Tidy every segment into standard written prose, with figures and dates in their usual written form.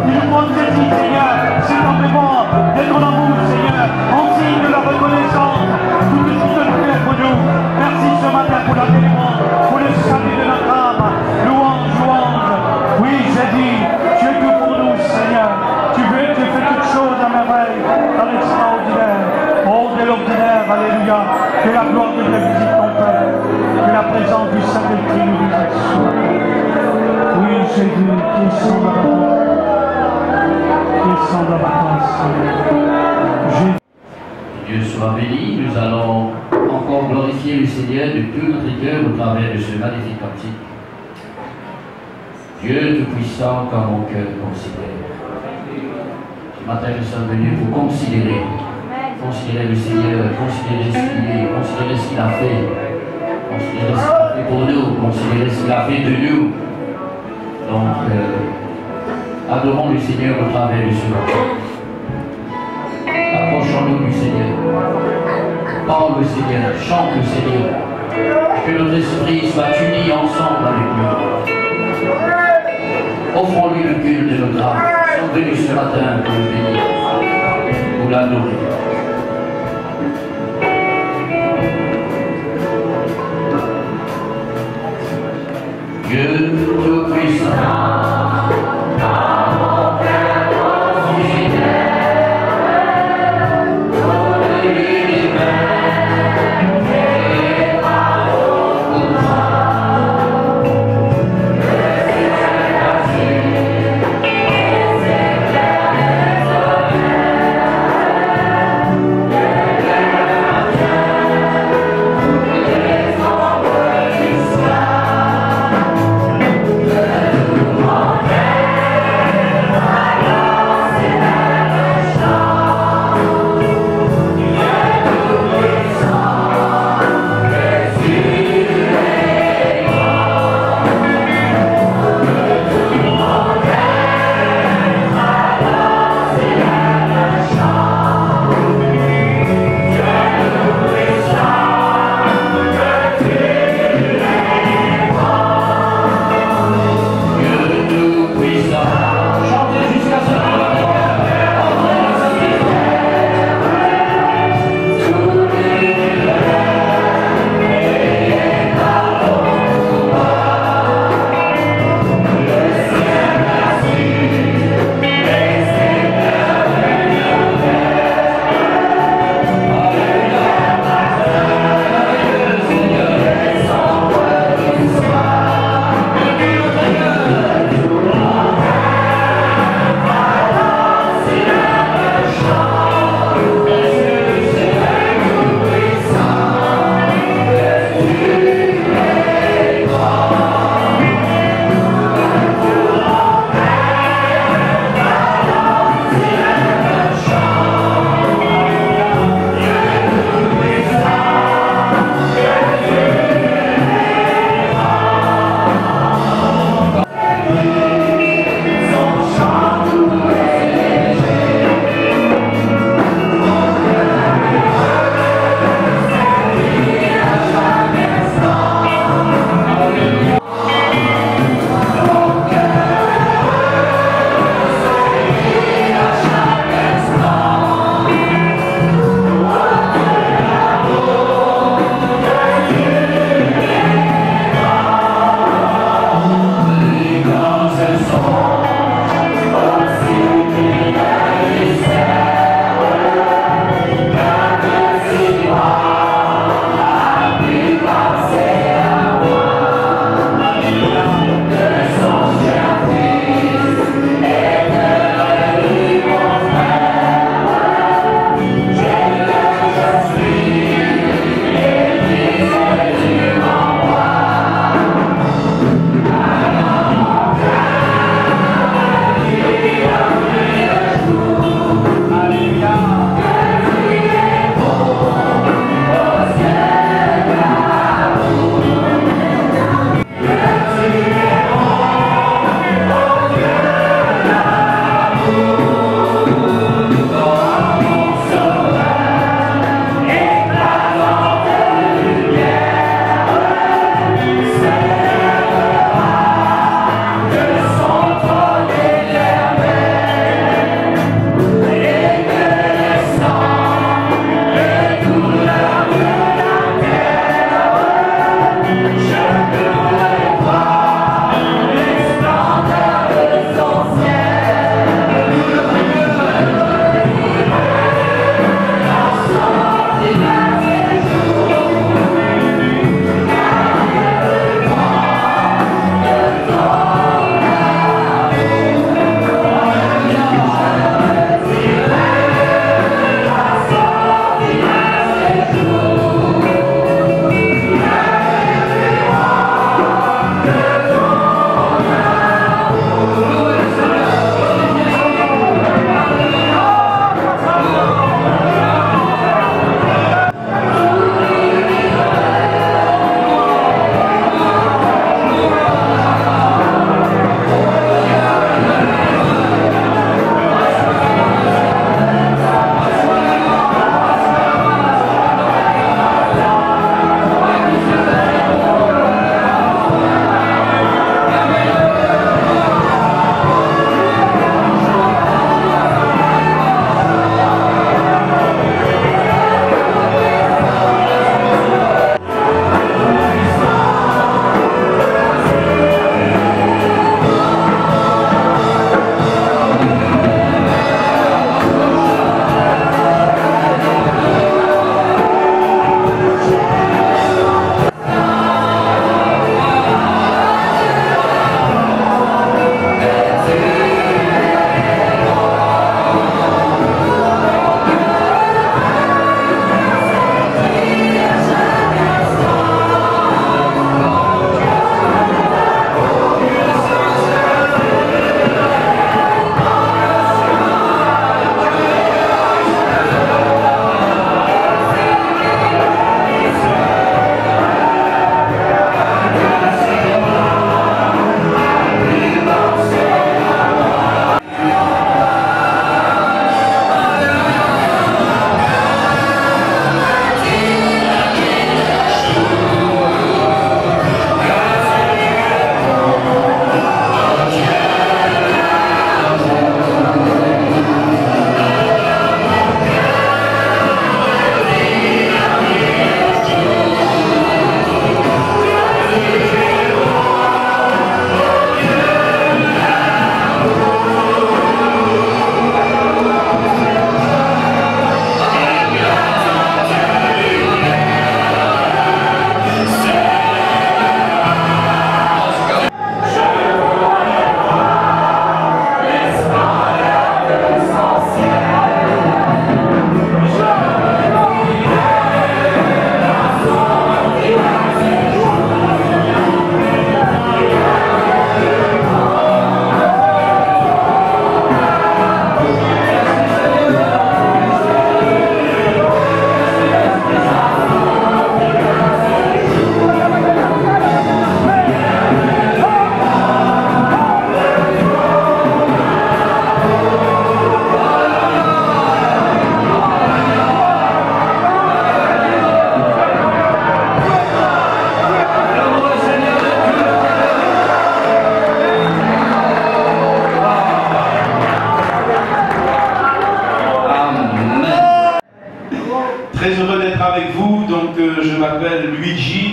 qui nous prend ceci, Seigneur, c'est en mémoire de ton amour, Seigneur, en signe de la reconnaissance, tout ce qui te fait pour nous. Merci ce matin pour la délivrance, pour le salut de notre âme. Louange, louange. Oui, j'ai dit, tu es tout pour nous, Seigneur. Tu fais toutes choses à merveille, dans l'extraordinaire. Oh, de l'ordinaire, alléluia. Que la gloire de Dieu visite ton Père. Que la présence du Saint-Esprit nous visite. Oui, Jésus, qui est semblable à toi. Qui est semblable à toi, Seigneur. Dieu soit béni. Nous allons encore glorifier le Seigneur de tout notre cœur au travers de ce magnifique cantique. Dieu Tout-Puissant, quand mon cœur considère. Ce matin, nous sommes venus pour considérer le Seigneur, considérer ce qu'il est, considérer ce qu'il a fait, considérer ce qu'il a fait pour nous, considérer ce qu'il a fait de nous. Donc, adorons le Seigneur au travers de ce matin. Approchons-nous du Seigneur. Parle le Seigneur, chante le Seigneur. Que notre esprit soit uni ensemble avec lui. Offrons-lui le culte de notre âme. Nous sommes venus ce matin pour le bénir, pour l'adorer. Dieu Tout-Puissant. Dieu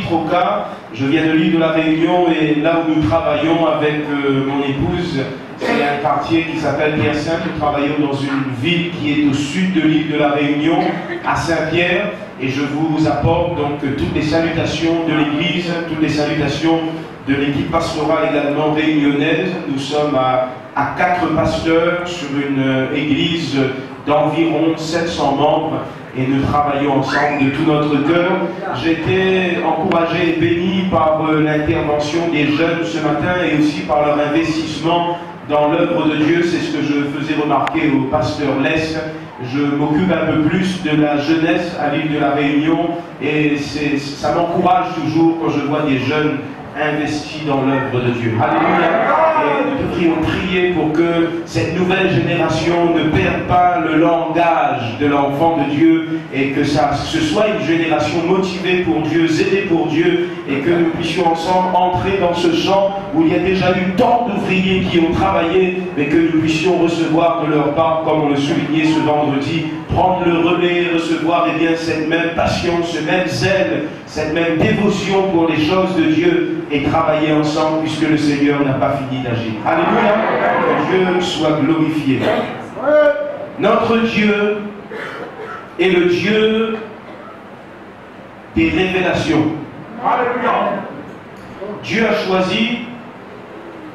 Troca. Je viens de l'île de la Réunion et là où nous travaillons avec mon épouse, c'est un quartier qui s'appelle Pierre-Saint. Nous travaillons dans une ville qui est au sud de l'île de la Réunion, à Saint-Pierre. Et je vous apporte donc toutes les salutations de l'Église, toutes les salutations de l'équipe pastorale également réunionnaise. Nous sommes à 4 pasteurs sur une église d'environ 700 membres et nous travaillons ensemble de tout notre cœur. J'ai été encouragé et béni par l'intervention des jeunes ce matin et aussi par leur investissement dans l'œuvre de Dieu. C'est ce que je faisais remarquer au pasteur Lès. Je m'occupe un peu plus de la jeunesse à l'île de la Réunion et ça m'encourage toujours quand je vois des jeunes investis dans l'œuvre de Dieu. Alléluia. Et nous devrions prier pour que cette nouvelle génération ne perde pas le langage de l'enfant de Dieu et que ce soit une génération motivée pour Dieu, zélée pour Dieu et que nous puissions ensemble entrer dans ce champ où il y a déjà eu tant d'ouvriers qui ont travaillé mais que nous puissions recevoir de leur part, comme on le soulignait ce vendredi, prendre le relais, recevoir bien cette même passion, ce même zèle, cette même dévotion pour les choses de Dieu et travailler ensemble puisque le Seigneur n'a pas fini d'agir. Alléluia, que Dieu soit glorifié. Notre Dieu est le Dieu des révélations. Alléluia. Dieu a choisi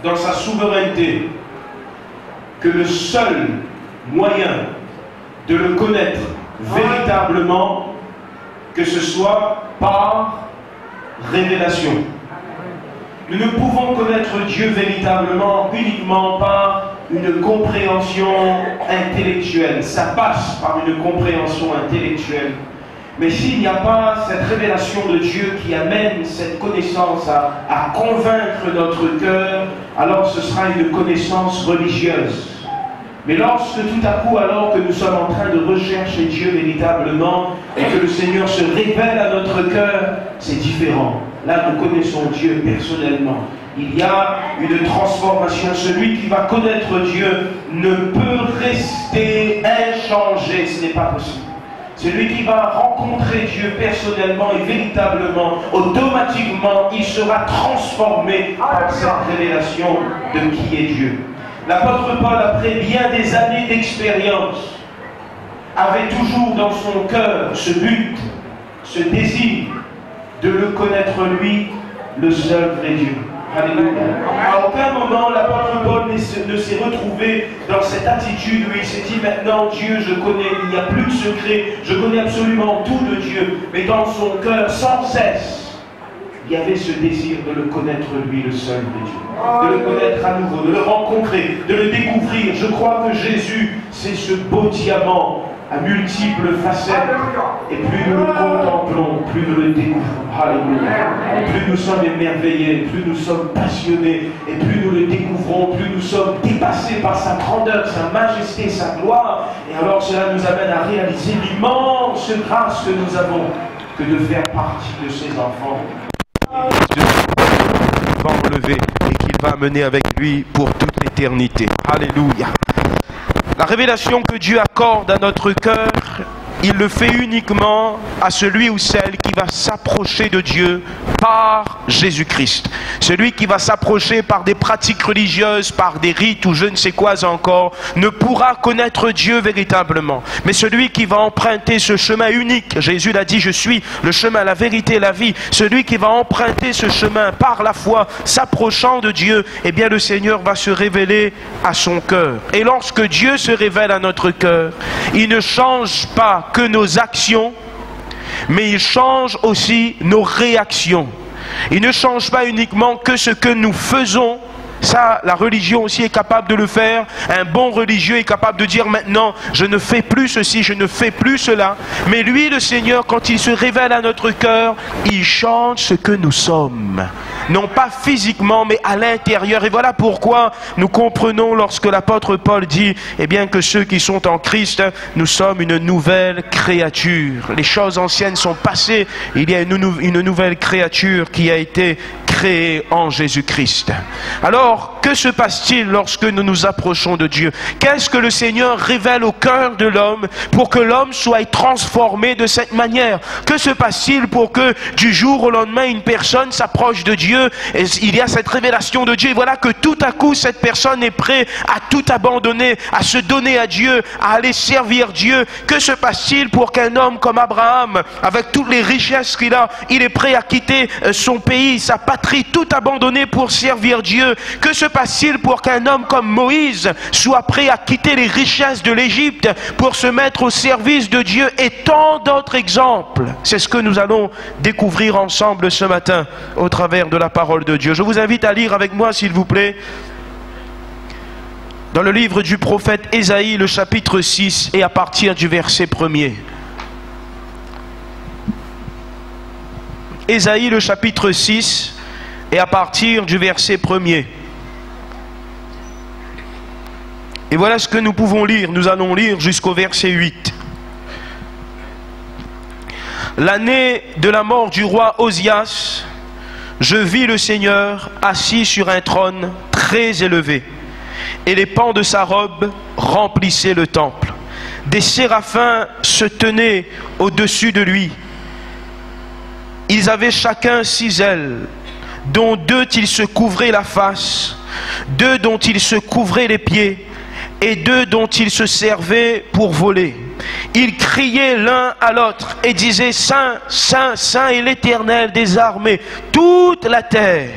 dans sa souveraineté que le seul moyen de le connaître véritablement, que ce soit par révélation. Nous ne pouvons connaître Dieu véritablement uniquement par une compréhension intellectuelle. Ça passe par une compréhension intellectuelle. Mais s'il n'y a pas cette révélation de Dieu qui amène cette connaissance à convaincre notre cœur, alors ce sera une connaissance religieuse. Mais lorsque tout à coup, alors que nous sommes en train de rechercher Dieu véritablement et que le Seigneur se révèle à notre cœur, c'est différent. Là, nous connaissons Dieu personnellement. Il y a une transformation. Celui qui va connaître Dieu ne peut rester inchangé. Ce n'est pas possible. Celui qui va rencontrer Dieu personnellement et véritablement, automatiquement, il sera transformé par cette révélation de qui est Dieu. L'apôtre Paul, après bien des années d'expérience, avait toujours dans son cœur ce but, ce désir de le connaître lui, le seul vrai Dieu. Alléluia. À aucun moment l'apôtre Paul ne s'est retrouvé dans cette attitude où il s'est dit maintenant Dieu je connais, il n'y a plus de secret, je connais absolument tout de Dieu. Mais dans son cœur, sans cesse, il y avait ce désir de le connaître lui, le seul vrai Dieu. De le connaître à nouveau, de le rencontrer, de le découvrir. Je crois que Jésus, c'est ce beau diamant à multiples facettes. Et plus nous le contemplons, plus nous le découvrons. Alléluia. Plus nous sommes émerveillés, plus nous sommes passionnés, et plus nous le découvrons, plus nous sommes dépassés par sa grandeur, sa majesté, sa gloire. Et alors cela nous amène à réaliser l'immense grâce que nous avons, que de faire partie de ses enfants. Dieu va enlever et qu'il va mener avec lui pour toute l'éternité. Alléluia. La révélation que Dieu accorde à notre cœur, il le fait uniquement à celui ou celle qui va s'approcher de Dieu par Jésus-Christ. Celui qui va s'approcher par des pratiques religieuses, par des rites ou je ne sais quoi encore, ne pourra connaître Dieu véritablement. Mais celui qui va emprunter ce chemin unique, Jésus l'a dit, je suis le chemin, la vérité et la vie. Celui qui va emprunter ce chemin par la foi, s'approchant de Dieu, eh bien le Seigneur va se révéler à son cœur. Et lorsque Dieu se révèle à notre cœur, il ne change pas que nos actions, mais il change aussi nos réactions. Il ne change pas uniquement que ce que nous faisons. Ça, la religion aussi est capable de le faire. Un bon religieux est capable de dire maintenant, je ne fais plus ceci, je ne fais plus cela. Mais lui, le Seigneur, quand il se révèle à notre cœur, il change ce que nous sommes. Non pas physiquement, mais à l'intérieur. Et voilà pourquoi nous comprenons lorsque l'apôtre Paul dit, eh bien que ceux qui sont en Christ, nous sommes une nouvelle créature. Les choses anciennes sont passées. Il y a une nouvelle créature qui a été créée créé en Jésus-Christ. Alors, que se passe-t-il lorsque nous nous approchons de Dieu? Qu'est-ce que le Seigneur révèle au cœur de l'homme pour que l'homme soit transformé de cette manière? Que se passe-t-il pour que du jour au lendemain, une personne s'approche de Dieu et il y a cette révélation de Dieu et voilà que tout à coup, cette personne est prête à tout abandonner, à se donner à Dieu, à aller servir Dieu? Que se passe-t-il pour qu'un homme comme Abraham, avec toutes les richesses qu'il a, il est prêt à quitter son pays, sa patrie, tout abandonner pour servir Dieu? Que se passe-t-il pour qu'un homme comme Moïse soit prêt à quitter les richesses de l'Égypte pour se mettre au service de Dieu? Et tant d'autres exemples. C'est ce que nous allons découvrir ensemble ce matin au travers de la parole de Dieu. Je vous invite à lire avec moi, s'il vous plaît, dans le livre du prophète Ésaïe, le chapitre 6, et à partir du verset 1er. Ésaïe, le chapitre 6, et à partir du verset 1er. Et voilà ce que nous pouvons lire. Nous allons lire jusqu'au verset 8. L'année de la mort du roi Osias, je vis le Seigneur assis sur un trône très élevé, et les pans de sa robe remplissaient le temple. Des séraphins se tenaient au-dessus de lui. Ils avaient chacun 6 ailes, dont 2 ils se couvraient la face, 2 dont ils se couvraient les pieds, et 2 dont ils se servaient pour voler. Ils criaient l'un à l'autre et disaient: Saint, Saint, Saint est l'Éternel des armées. Toute la terre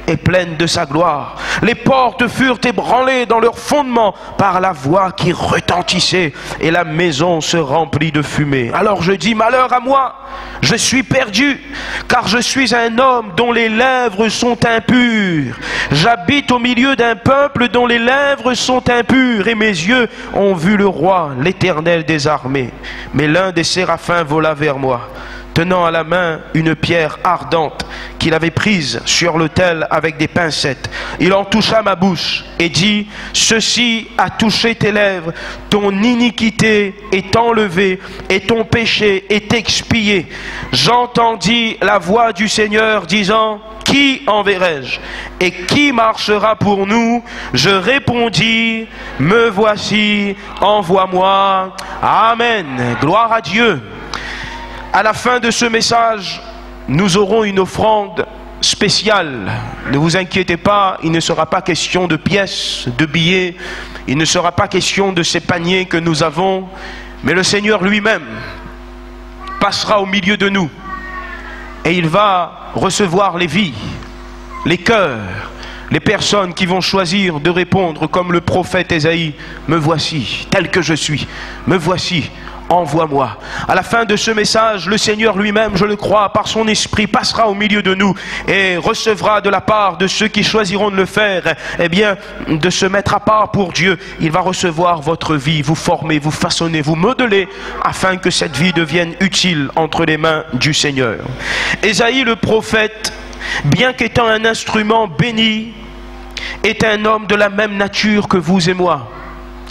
est pleine de sa gloire. Les portes furent ébranlées dans leur fondement par la voix qui retentissait, et la maison se remplit de fumée. Alors je dis: malheur à moi, je suis perdu, car je suis un homme dont les lèvres sont impures. J'habite au milieu d'un peuple dont les lèvres sont impures, et mes yeux ont vu le roi, l'Éternel des armées. Mais l'un des séraphins vola vers moi, tenant à la main une pierre ardente qu'il avait prise sur l'autel avec des pincettes. Il en toucha ma bouche et dit: ceci a touché tes lèvres, ton iniquité est enlevée et ton péché est expié. J'entendis la voix du Seigneur disant: qui enverrai-je et qui marchera pour nous? Je répondis: me voici, envoie-moi. Amen. Gloire à Dieu. À la fin de ce message, nous aurons une offrande spéciale. Ne vous inquiétez pas, il ne sera pas question de pièces, de billets, il ne sera pas question de ces paniers que nous avons, mais le Seigneur lui-même passera au milieu de nous et il va recevoir les vies, les cœurs, les personnes qui vont choisir de répondre comme le prophète Ésaïe: me voici, tel que je suis, me voici, envoie-moi. À la fin de ce message, le Seigneur lui-même, je le crois, par son esprit, passera au milieu de nous et recevra de la part de ceux qui choisiront de le faire, eh bien, de se mettre à part pour Dieu. Il va recevoir votre vie, vous former, vous façonner, vous modeler, afin que cette vie devienne utile entre les mains du Seigneur. Ésaïe le prophète, bien qu'étant un instrument béni, est un homme de la même nature que vous et moi.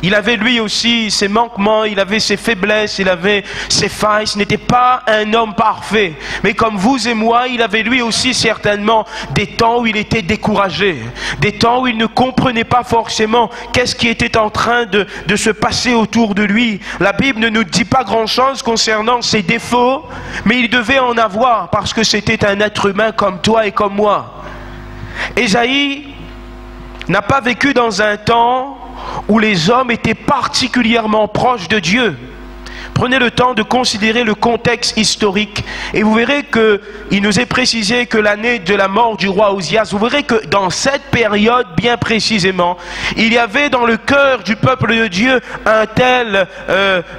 Il avait lui aussi ses manquements, il avait ses faiblesses, il avait ses failles. Ce n'était pas un homme parfait. Mais comme vous et moi, il avait lui aussi certainement des temps où il était découragé. Des temps où il ne comprenait pas forcément qu'est-ce qui était en train de se passer autour de lui. La Bible ne nous dit pas grand-chose concernant ses défauts, mais il devait en avoir parce que c'était un être humain comme toi et comme moi. Ésaïe n'a pas vécu dans un temps où les hommes étaient particulièrement proches de Dieu. Prenez le temps de considérer le contexte historique et vous verrez qu'il nous est précisé que l'année de la mort du roi Osias, vous verrez que dans cette période bien précisément, il y avait dans le cœur du peuple de Dieu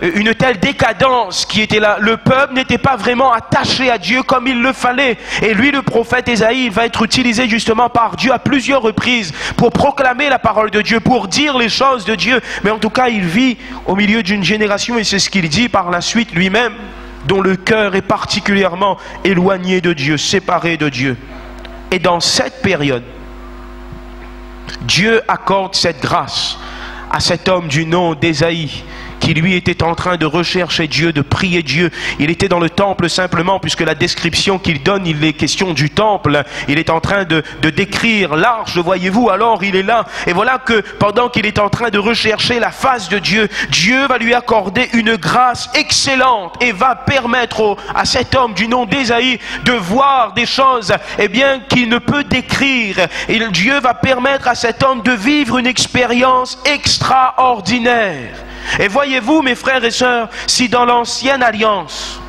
une telle décadence qui était là. Le peuple n'était pas vraiment attaché à Dieu comme il le fallait. Et lui, le prophète Ésaïe, va être utilisé justement par Dieu à plusieurs reprises pour proclamer la parole de Dieu, pour dire les choses de Dieu. Mais en tout cas, il vit au milieu d'une génération et c'est ce qu'il dit par la suite lui-même, dont le cœur est particulièrement éloigné de Dieu, séparé de Dieu. Et dans cette période, Dieu accorde cette grâce à cet homme du nom d'Ésaïe, qui lui était en train de rechercher Dieu, de prier Dieu. Il était dans le temple simplement, puisque la description qu'il donne, il est question du temple. Il est en train de décrire l'arche, voyez-vous. Alors il est là, et voilà que pendant qu'il est en train de rechercher la face de Dieu, Dieu va lui accorder une grâce excellente et va permettre à cet homme du nom d'Ésaïe de voir des choses, eh bien, qu'il ne peut décrire. Et Dieu va permettre à cet homme de vivre une expérience extraordinaire. Et voyez-vous, mes frères et sœurs, si dans l'ancienne alliance,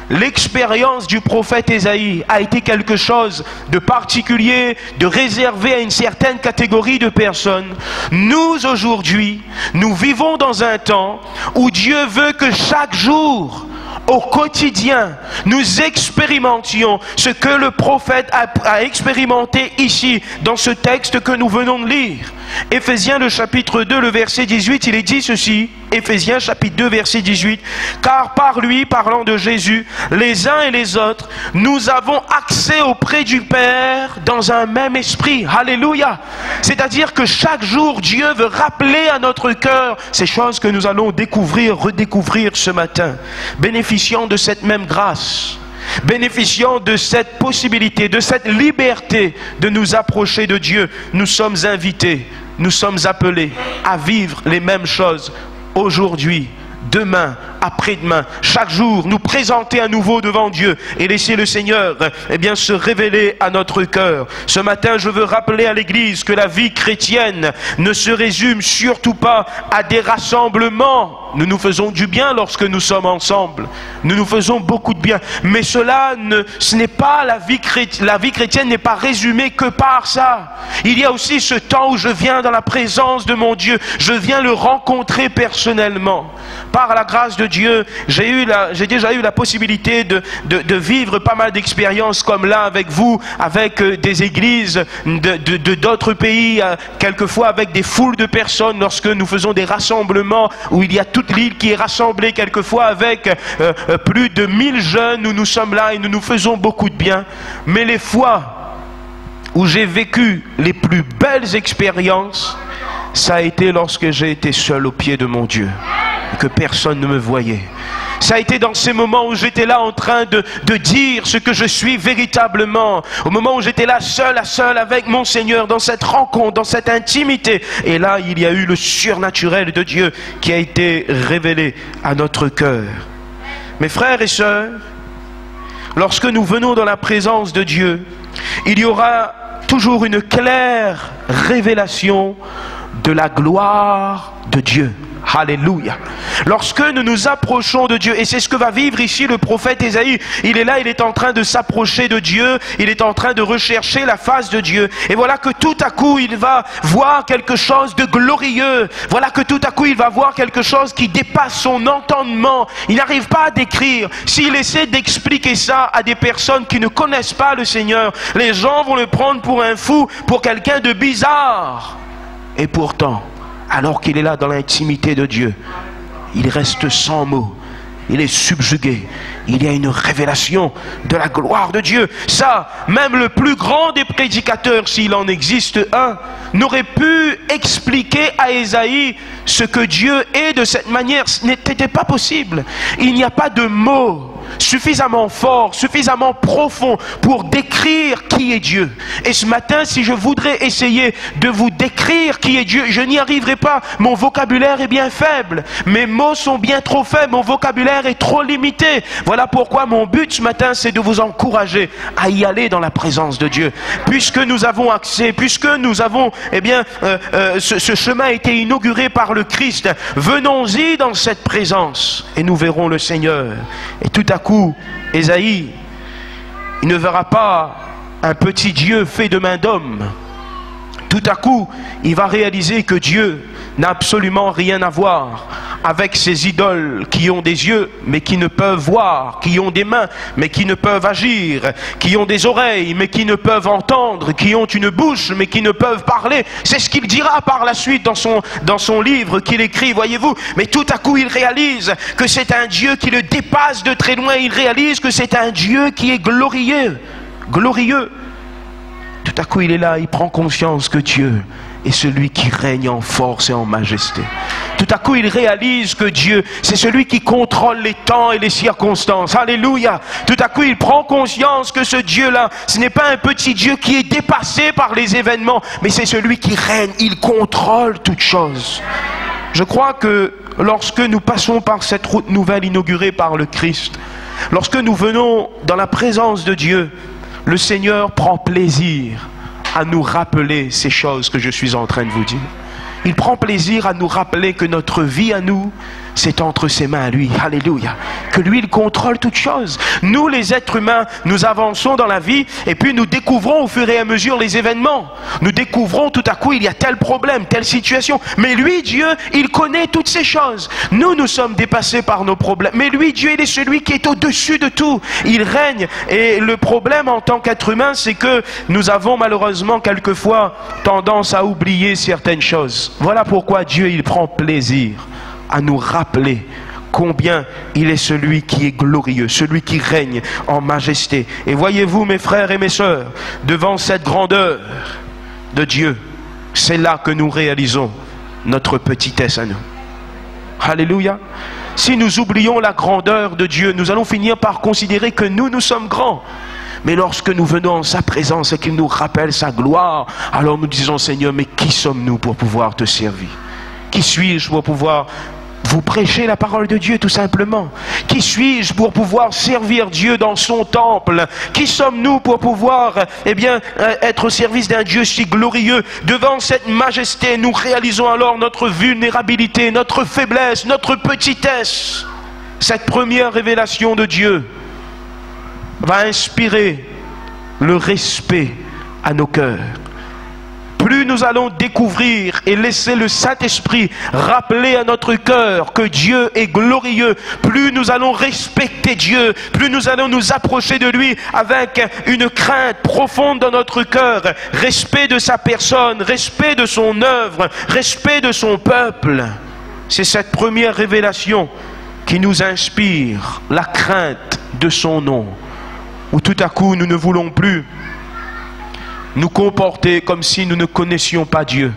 l'expérience du prophète Ésaïe a été quelque chose de particulier, de réservé à une certaine catégorie de personnes, nous aujourd'hui, nous vivons dans un temps où Dieu veut que chaque jour, au quotidien, nous expérimentions ce que le prophète a expérimenté ici, dans ce texte que nous venons de lire. Éphésiens le chapitre 2, le verset 18, il est dit ceci, Éphésiens chapitre 2, verset 18, « Car par lui, parlant de Jésus, les uns et les autres, nous avons accès auprès du Père dans un même esprit. » Alléluia. C'est-à-dire que chaque jour, Dieu veut rappeler à notre cœur ces choses que nous allons découvrir, redécouvrir ce matin, bénéficiant de cette même grâce, bénéficiant de cette possibilité, de cette liberté de nous approcher de Dieu. Nous sommes invités, nous sommes appelés à vivre les mêmes choses aujourd'hui, demain, après-demain, chaque jour, nous présenter à nouveau devant Dieu et laisser le Seigneur, eh bien, se révéler à notre cœur. Ce matin, je veux rappeler à l'Église que la vie chrétienne ne se résume surtout pas à des rassemblements. Nous nous faisons du bien lorsque nous sommes ensemble. Nous nous faisons beaucoup de bien. Mais ce n'est pas la vie chrétienne n'est pas résumée que par ça. Il y a aussi ce temps où je viens dans la présence de mon Dieu. Je viens le rencontrer personnellement. Par la grâce de Dieu, j'ai déjà eu la possibilité de vivre pas mal d'expériences comme là avec vous, avec des églises d'autres pays, quelquefois avec des foules de personnes lorsque nous faisons des rassemblements où il y a toute l'île qui est rassemblée, quelquefois avec plus de 1000 jeunes où nous sommes là et nous nous faisons beaucoup de bien. Mais les fois où j'ai vécu les plus belles expériences, ça a été lorsque j'ai été seul au pied de mon Dieu, que personne ne me voyait. Ça a été dans ces moments où j'étais là en train de dire ce que je suis véritablement. Au moment où j'étais là seul à seul avec mon Seigneur, dans cette rencontre, dans cette intimité. Et là, il y a eu le surnaturel de Dieu qui a été révélé à notre cœur. Mes frères et sœurs, lorsque nous venons dans la présence de Dieu, il y aura toujours une claire révélation de la gloire de Dieu. Alléluia. Lorsque nous nous approchons de Dieu, et c'est ce que va vivre ici le prophète Ésaïe, il est là, il est en train de s'approcher de Dieu, il est en train de rechercher la face de Dieu, et voilà que tout à coup il va voir quelque chose de glorieux, voilà que tout à coup il va voir quelque chose qui dépasse son entendement. Il n'arrive pas à décrire. S'il essaie d'expliquer ça à des personnes qui ne connaissent pas le Seigneur, les gens vont le prendre pour un fou, pour quelqu'un de bizarre. Et pourtant, alors qu'il est là dans l'intimité de Dieu, il reste sans mots, il est subjugué, il y a une révélation de la gloire de Dieu. Ça, même le plus grand des prédicateurs, s'il en existe un, n'aurait pu expliquer à Ésaïe ce que Dieu est de cette manière. Ce n'était pas possible. Il n'y a pas de mots suffisamment fort, suffisamment profond pour décrire qui est Dieu. Et ce matin, si je voudrais essayer de vous décrire qui est Dieu, je n'y arriverai pas. Mon vocabulaire est bien faible, mes mots sont bien trop faibles, mon vocabulaire est trop limité. Voilà pourquoi mon but ce matin, c'est de vous encourager à y aller dans la présence de Dieu. Puisque nous avons accès, puisque nous avons, eh bien, ce chemin a été inauguré par le Christ, venons-y dans cette présence et nous verrons le Seigneur. Et tout à coup, Ésaïe, il ne verra pas un petit Dieu fait de main d'homme. Tout à coup, il va réaliser que Dieu n'a absolument rien à voir avec ces idoles qui ont des yeux mais qui ne peuvent voir, qui ont des mains mais qui ne peuvent agir, qui ont des oreilles mais qui ne peuvent entendre, qui ont une bouche mais qui ne peuvent parler. C'est ce qu'il dira par la suite dans son livre qu'il écrit, voyez-vous. Mais tout à coup il réalise que c'est un Dieu qui le dépasse de très loin. Il réalise que c'est un Dieu qui est glorieux. Tout à coup il est là, il prend conscience que Dieu est celui qui règne en force et en majesté. Tout à coup, il réalise que Dieu, c'est celui qui contrôle les temps et les circonstances. Alléluia. Tout à coup, il prend conscience que ce Dieu-là, ce n'est pas un petit Dieu qui est dépassé par les événements, mais c'est celui qui règne. Il contrôle toutes choses. Je crois que lorsque nous passons par cette route nouvelle inaugurée par le Christ, lorsque nous venons dans la présence de Dieu, le Seigneur prend plaisir à nous rappeler ces choses que je suis en train de vous dire. Il prend plaisir à nous rappeler que notre vie à nous, c'est entre ses mains à lui. Alléluia. Que lui, il contrôle toutes choses. Nous, les êtres humains, nous avançons dans la vie et puis nous découvrons au fur et à mesure les événements. Nous découvrons tout à coup, il y a tel problème, telle situation. Mais lui, Dieu, il connaît toutes ces choses. Nous, nous sommes dépassés par nos problèmes. Mais lui, Dieu, il est celui qui est au-dessus de tout. Il règne. Et le problème en tant qu'être humain, c'est que nous avons malheureusement quelquefois tendance à oublier certaines choses. Voilà pourquoi Dieu, il prend plaisir à nous rappeler combien il est celui qui est glorieux, celui qui règne en majesté. Et voyez-vous, mes frères et mes sœurs, devant cette grandeur de Dieu, c'est là que nous réalisons notre petitesse à nous. Alléluia. Si nous oublions la grandeur de Dieu, nous allons finir par considérer que nous sommes grands. Mais lorsque nous venons en sa présence et qu'il nous rappelle sa gloire, alors nous disons, Seigneur, mais qui sommes-nous pour pouvoir te servir? Qui suis-je pour pouvoir vous prêcher la parole de Dieu, tout simplement? Qui suis-je pour pouvoir servir Dieu dans son temple? Qui sommes-nous pour pouvoir, être au service d'un Dieu si glorieux? Devant cette majesté, nous réalisons alors notre vulnérabilité, notre faiblesse, notre petitesse. Cette première révélation de Dieu va inspirer le respect à nos cœurs. Plus nous allons découvrir et laisser le Saint-Esprit rappeler à notre cœur que Dieu est glorieux, plus nous allons respecter Dieu, plus nous allons nous approcher de lui avec une crainte profonde dans notre cœur, respect de sa personne, respect de son œuvre, respect de son peuple. C'est cette première révélation qui nous inspire la crainte de son nom, où tout à coup nous ne voulons plus nous comporter comme si nous ne connaissions pas Dieu.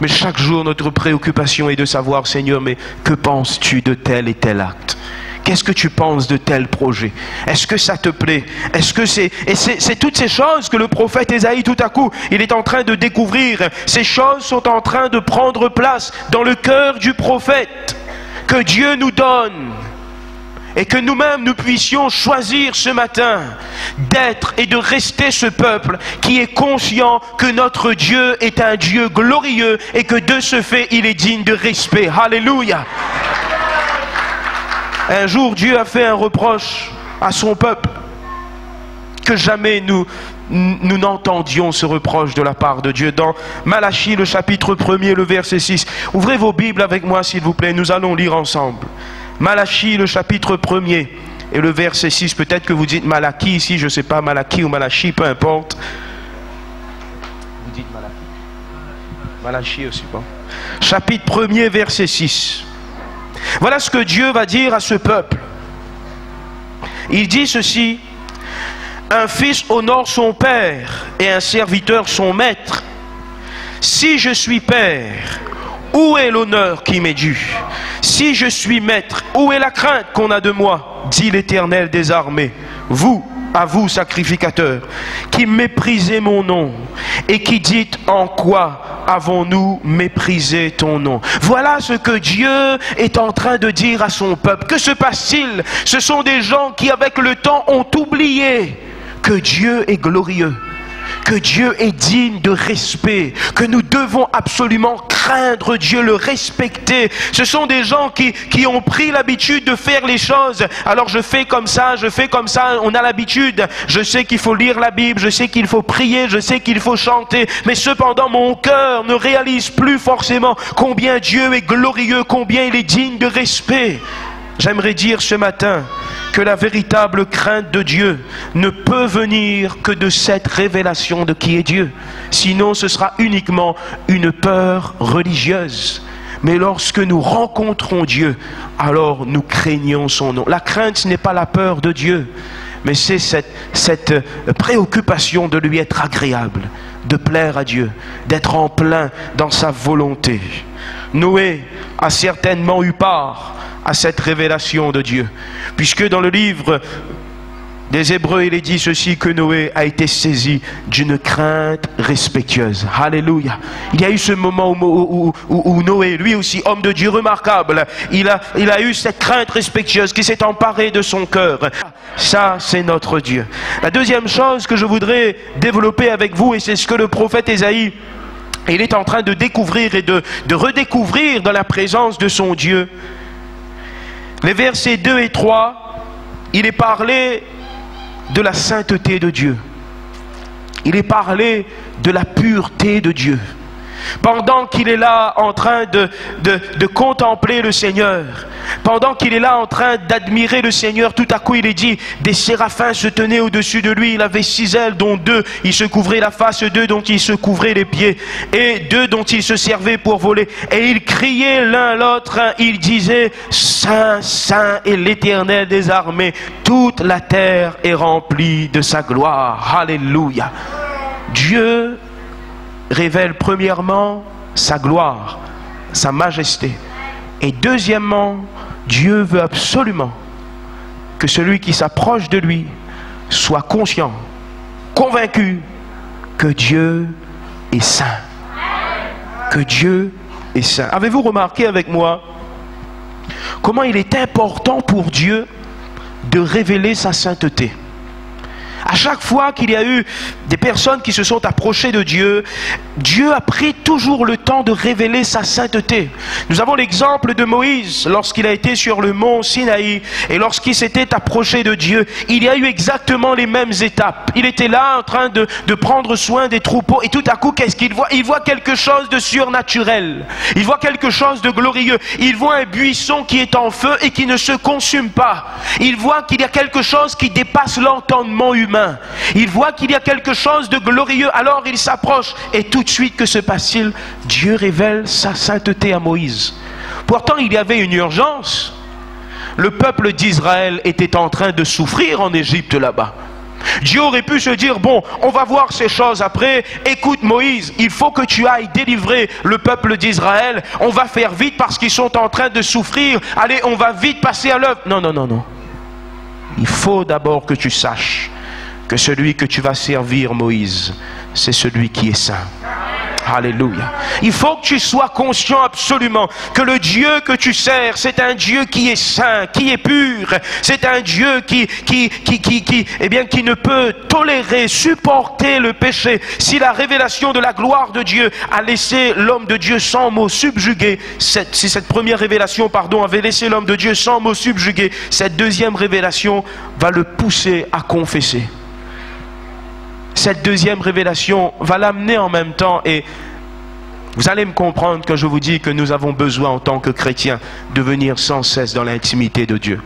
Mais chaque jour, notre préoccupation est de savoir, Seigneur, mais que penses-tu de tel et tel acte? Qu'est-ce que tu penses de tel projet? Est-ce que ça te plaît? Est-ce que c'est... Et c'est toutes ces choses que le prophète Ésaïe, tout à coup, il est en train de découvrir. Ces choses sont en train de prendre place dans le cœur du prophète que Dieu nous donne. Et que nous-mêmes nous puissions choisir ce matin d'être et de rester ce peuple qui est conscient que notre Dieu est un Dieu glorieux et que de ce fait il est digne de respect. Alléluia. Un jour Dieu a fait un reproche à son peuple que jamais nous n'entendions ce reproche de la part de Dieu. Dans Malachie, le chapitre 1er, le verset 6. Ouvrez vos Bibles avec moi s'il vous plaît, nous allons lire ensemble. Malachie, le chapitre 1er et le verset 6. Peut-être que vous dites Malachie ici, je ne sais pas, Malachie ou Malachie, peu importe. Vous dites Malachie? Malachie aussi, bon. Chapitre 1er, verset 6. Voilà ce que Dieu va dire à ce peuple. Il dit ceci: un fils honore son père et un serviteur son maître. Si je suis père, où est l'honneur qui m'est dû? Si je suis maître, où est la crainte qu'on a de moi? Dit l'Éternel des armées. Vous, à vous, sacrificateurs, qui méprisez mon nom et qui dites: en quoi avons-nous méprisé ton nom? Voilà ce que Dieu est en train de dire à son peuple. Que se passe-t-il? Ce sont des gens qui, avec le temps, ont oublié que Dieu est glorieux, que Dieu est digne de respect, que nous devons absolument craindre Dieu, le respecter. Ce sont des gens qui ont pris l'habitude de faire les choses. Alors je fais comme ça, on a l'habitude. Je sais qu'il faut lire la Bible, je sais qu'il faut prier, je sais qu'il faut chanter. Mais cependant, mon cœur ne réalise plus forcément combien Dieu est glorieux, combien il est digne de respect. J'aimerais dire ce matin que la véritable crainte de Dieu ne peut venir que de cette révélation de qui est Dieu. Sinon, ce sera uniquement une peur religieuse. Mais lorsque nous rencontrons Dieu, alors nous craignons son nom. La crainte, ce n'est pas la peur de Dieu, mais c'est cette préoccupation de lui être agréable, de plaire à Dieu, d'être en plein dans sa volonté. Noé a certainement eu part à cette révélation de Dieu, puisque dans le livre des Hébreux, il est dit ceci, que Noé a été saisi d'une crainte respectueuse. Alléluia. Il y a eu ce moment où Noé, lui aussi, homme de Dieu remarquable, il a eu cette crainte respectueuse qui s'est emparée de son cœur. Ça, c'est notre Dieu. La deuxième chose que je voudrais développer avec vous, et c'est ce que le prophète Ésaïe, il est en train de découvrir et de redécouvrir dans la présence de son Dieu. Les versets 2 et 3, il est parlé de la sainteté de Dieu. Il est parlé de la pureté de Dieu. Pendant qu'il est là en train de contempler le Seigneur, pendant qu'il est là en train d'admirer le Seigneur, tout à coup il est dit, des séraphins se tenaient au-dessus de lui. Il avait 6 ailes, dont 2 il se couvrait la face, 2 dont il se couvrait les pieds, et 2 dont il se servait pour voler. Et ils criaient l'un l'autre, ils disaient, Saint, Saint est l'Éternel des armées, toute la terre est remplie de sa gloire. Alléluia. Dieu révèle premièrement sa gloire, sa majesté. Et deuxièmement, Dieu veut absolument que celui qui s'approche de lui soit conscient, convaincu que Dieu est saint. Que Dieu est saint. Avez-vous remarqué avec moi comment il est important pour Dieu de révéler sa sainteté? À chaque fois qu'il y a eu des personnes qui se sont approchées de Dieu, Dieu a pris toujours le temps de révéler sa sainteté. Nous avons l'exemple de Moïse lorsqu'il a été sur le mont Sinaï et lorsqu'il s'était approché de Dieu. Il y a eu exactement les mêmes étapes. Il était là en train de prendre soin des troupeaux et tout à coup, qu'est-ce qu'il voit? Il voit quelque chose de surnaturel. Il voit quelque chose de glorieux. Il voit un buisson qui est en feu et qui ne se consume pas. Il voit qu'il y a quelque chose qui dépasse l'entendement humain. Il voit qu'il y a quelque chose de glorieux, alors il s'approche et tout de suite, que se passe-t-il? Dieu révèle sa sainteté à Moïse. Pourtant il y avait une urgence. Le peuple d'Israël était en train de souffrir en Égypte là-bas. Dieu aurait pu se dire, bon, on va voir ces choses après. Écoute Moïse, il faut que tu ailles délivrer le peuple d'Israël. On va faire vite parce qu'ils sont en train de souffrir. Allez, on va vite passer à l'œuvre. Non, non, non, non. Il faut d'abord que tu saches que celui que tu vas servir, Moïse, c'est celui qui est saint. Alléluia. Il faut que tu sois conscient absolument que le Dieu que tu sers, c'est un Dieu qui est saint, qui est pur. C'est un Dieu qui ne peut tolérer, supporter le péché. Si la révélation de la gloire de Dieu a laissé l'homme de Dieu sans mot subjugué, si cette première révélation, avait laissé l'homme de Dieu sans mot subjugué, cette deuxième révélation va le pousser à confesser. Cette deuxième révélation va l'amener en même temps, et vous allez me comprendre quand je vous dis que nous avons besoin en tant que chrétiens de venir sans cesse dans l'intimité de Dieu.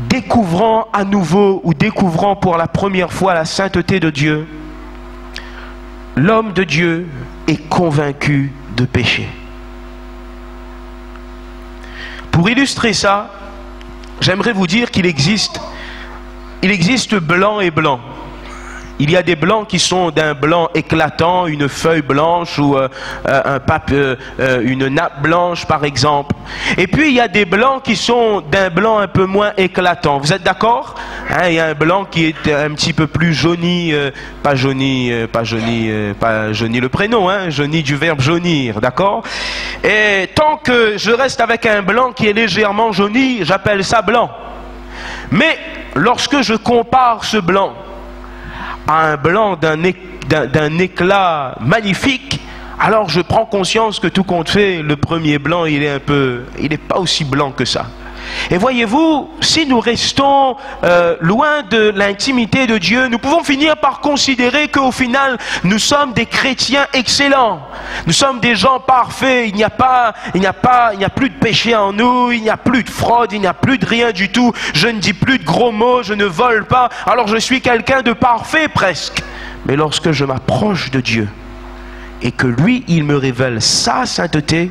Découvrant à nouveau ou découvrant pour la première fois la sainteté de Dieu, l'homme de Dieu est convaincu de péché. Pour illustrer ça, j'aimerais vous dire qu'il existe blanc et blanc. Il y a des blancs qui sont d'un blanc éclatant, une feuille blanche ou une nappe blanche par exemple. Et puis il y a des blancs qui sont d'un blanc un peu moins éclatant. Vous êtes d'accord? Il y a un blanc qui est un petit peu plus jauni, pas jauni le prénom, jauni du verbe jaunir, d'accord? Et tant que je reste avec un blanc qui est légèrement jauni, j'appelle ça blanc. Mais lorsque je compare ce blanc à un blanc d'un éclat magnifique, alors je prends conscience que tout compte fait, le premier blanc, il n'est pas aussi blanc que ça. Et voyez-vous, si nous restons loin de l'intimité de Dieu, nous pouvons finir par considérer qu'au final, nous sommes des chrétiens excellents. Nous sommes des gens parfaits. Il n'y a plus de péché en nous, il n'y a plus de fraude, il n'y a plus de rien du tout. Je ne dis plus de gros mots, je ne vole pas. Alors je suis quelqu'un de parfait presque. Mais lorsque je m'approche de Dieu et que lui, il me révèle sa sainteté,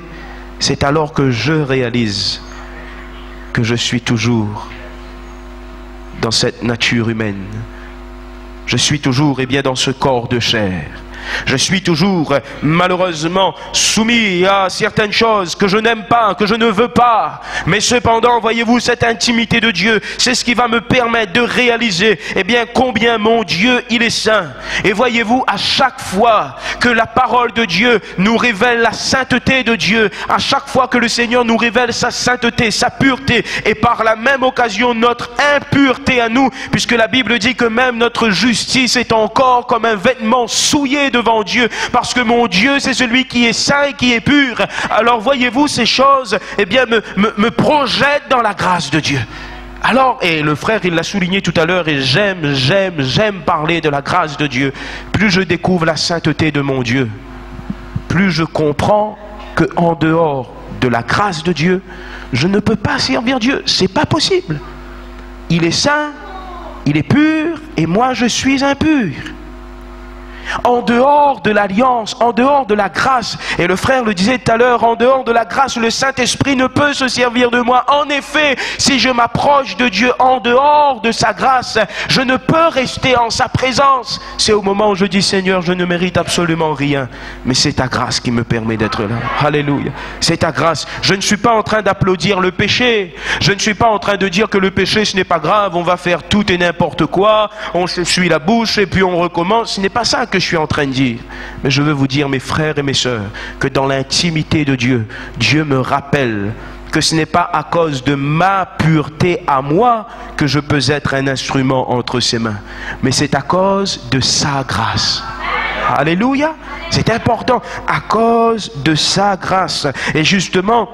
c'est alors que je réalise que je suis toujours dans cette nature humaine Je suis toujours dans ce corps de chair. Je suis toujours malheureusement soumis à certaines choses que je n'aime pas, que je ne veux pas. Mais cependant, voyez-vous, cette intimité de Dieu, c'est ce qui va me permettre de réaliser combien mon Dieu, il est saint. Et voyez-vous, à chaque fois que la parole de Dieu nous révèle la sainteté de Dieu, à chaque fois que le Seigneur nous révèle sa sainteté, sa pureté, et par la même occasion notre impureté à nous, puisque la Bible dit que même notre justice est encore comme un vêtement souillé devant Dieu, parce que mon Dieu c'est celui qui est saint et qui est pur. Alors voyez-vous, ces choses me projettent dans la grâce de Dieu. Alors, et le frère il l'a souligné tout à l'heure, et j'aime parler de la grâce de Dieu. Plus je découvre la sainteté de mon Dieu, plus je comprends que en dehors de la grâce de Dieu, je ne peux pas servir Dieu. C'est pas possible. Il est saint, il est pur, et moi je suis impur. En dehors de l'alliance, en dehors de la grâce, et le frère le disait tout à l'heure, en dehors de la grâce, le Saint-Esprit ne peut se servir de moi. En effet, si je m'approche de Dieu en dehors de sa grâce, je ne peux rester en sa présence. C'est au moment où je dis, Seigneur, je ne mérite absolument rien, mais c'est ta grâce qui me permet d'être là. Alléluia. C'est ta grâce. Je ne suis pas en train d'applaudir le péché. Je ne suis pas en train de dire que le péché, ce n'est pas grave, on va faire tout et n'importe quoi, on s'essuie la bouche et puis on recommence. Ce n'est pas ça que je suis en train de dire. Mais je veux vous dire, mes frères et mes sœurs, que dans l'intimité de Dieu, Dieu me rappelle que ce n'est pas à cause de ma pureté à moi que je peux être un instrument entre ses mains, mais c'est à cause de sa grâce. Alléluia. C'est important, à cause de sa grâce. Et justement,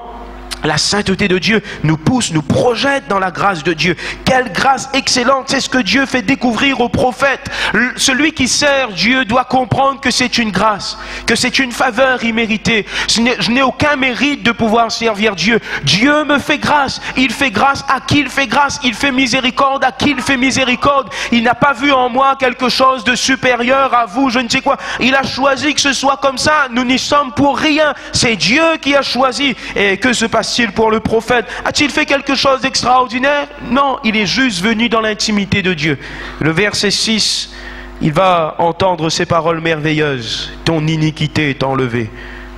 la sainteté de Dieu nous pousse, nous projette dans la grâce de Dieu. Quelle grâce excellente, c'est ce que Dieu fait découvrir aux prophètes. Celui qui sert Dieu doit comprendre que c'est une grâce, que c'est une faveur imméritée. Je n'ai aucun mérite de pouvoir servir Dieu. Dieu me fait grâce. Il fait grâce à qui il fait grâce. Il fait miséricorde à qui il fait miséricorde. Il n'a pas vu en moi quelque chose de supérieur à vous, je ne sais quoi. Il a choisi que ce soit comme ça. Nous n'y sommes pour rien. C'est Dieu qui a choisi. Et que se passe pour le prophète? A-t-il fait quelque chose d'extraordinaire? Non, il est juste venu dans l'intimité de Dieu. Le verset 6, il va entendre ces paroles merveilleuses. Ton iniquité est enlevée,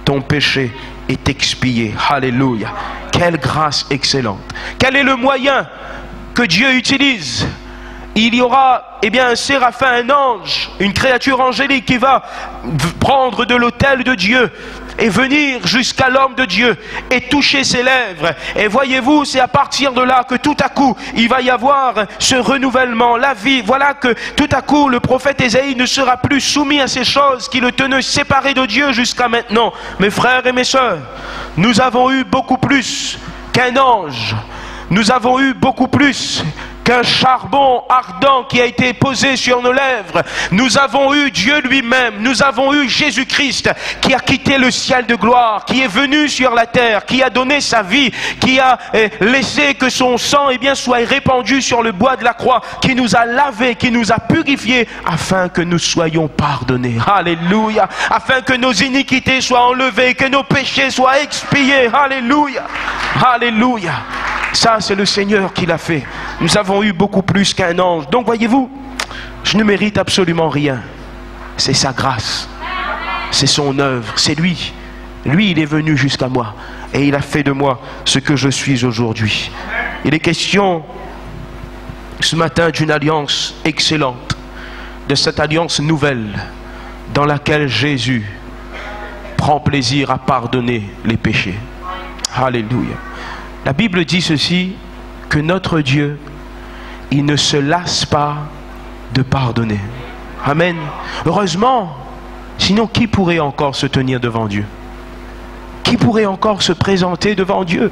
ton péché est expié. Alléluia. Quelle grâce excellente. Quel est le moyen que Dieu utilise? Il y aura un séraphin, un ange, une créature angélique qui va prendre de l'autel de Dieu et venir jusqu'à l'homme de Dieu et toucher ses lèvres. Et voyez-vous, c'est à partir de là que tout à coup il va y avoir ce renouvellement, la vie. Voilà que tout à coup le prophète Ésaïe ne sera plus soumis à ces choses qui le tenaient séparé de Dieu jusqu'à maintenant. Mes frères et mes sœurs, nous avons eu beaucoup plus qu'un ange. Nous avons eu beaucoup plus qu'un charbon ardent qui a été posé sur nos lèvres. Nous avons eu Dieu lui-même. Nous avons eu Jésus-Christ qui a quitté le ciel de gloire, qui est venu sur la terre, qui a donné sa vie, qui a laissé que son sang soit répandu sur le bois de la croix, qui nous a lavés, qui nous a purifiés, afin que nous soyons pardonnés. Alléluia. Afin que nos iniquités soient enlevées, que nos péchés soient expiés. Alléluia. Alléluia. Ça, c'est le Seigneur qui l'a fait. Nous avons eu beaucoup plus qu'un ange. Donc, voyez-vous, je ne mérite absolument rien. C'est sa grâce. C'est son œuvre. C'est lui. Lui, il est venu jusqu'à moi. Et il a fait de moi ce que je suis aujourd'hui. Il est question, ce matin, d'une alliance excellente. De cette alliance nouvelle, dans laquelle Jésus prend plaisir à pardonner les péchés. Alléluia. La Bible dit ceci, que notre Dieu, il ne se lasse pas de pardonner. Amen. Heureusement, sinon qui pourrait encore se tenir devant Dieu? Qui pourrait encore se présenter devant Dieu?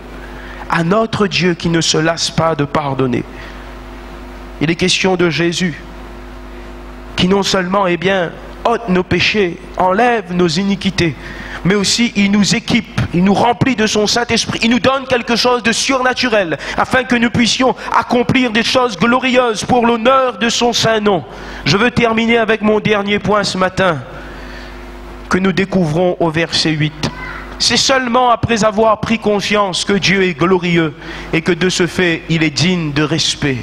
À notre Dieu qui ne se lasse pas de pardonner. Il est question de Jésus, qui non seulement, ôte nos péchés, enlève nos iniquités, mais aussi il nous équipe, il nous remplit de son Saint-Esprit, il nous donne quelque chose de surnaturel, afin que nous puissions accomplir des choses glorieuses pour l'honneur de son saint nom. Je veux terminer avec mon dernier point ce matin, que nous découvrons au verset 8. C'est seulement après avoir pris conscience que Dieu est glorieux, et que de ce fait, il est digne de respect.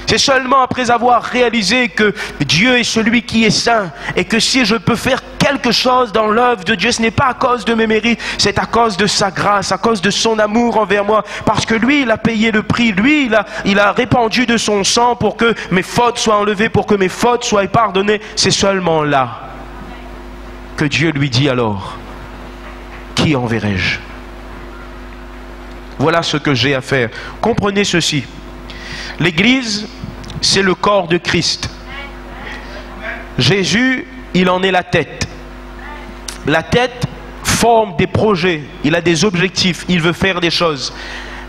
C'est seulement après avoir réalisé que Dieu est celui qui est saint et que si je peux faire quelque chose dans l'œuvre de Dieu, ce n'est pas à cause de mes mérites, c'est à cause de sa grâce, à cause de son amour envers moi, parce que lui, il a payé le prix, lui, il a répandu de son sang pour que mes fautes soient enlevées, pour que mes fautes soient pardonnées. C'est seulement là que Dieu lui dit alors, qui enverrai-je? Voilà ce que j'ai à faire. Comprenez ceci. L'Église, c'est le corps de Christ. Jésus, il en est la tête. La tête forme des projets, il a des objectifs, il veut faire des choses.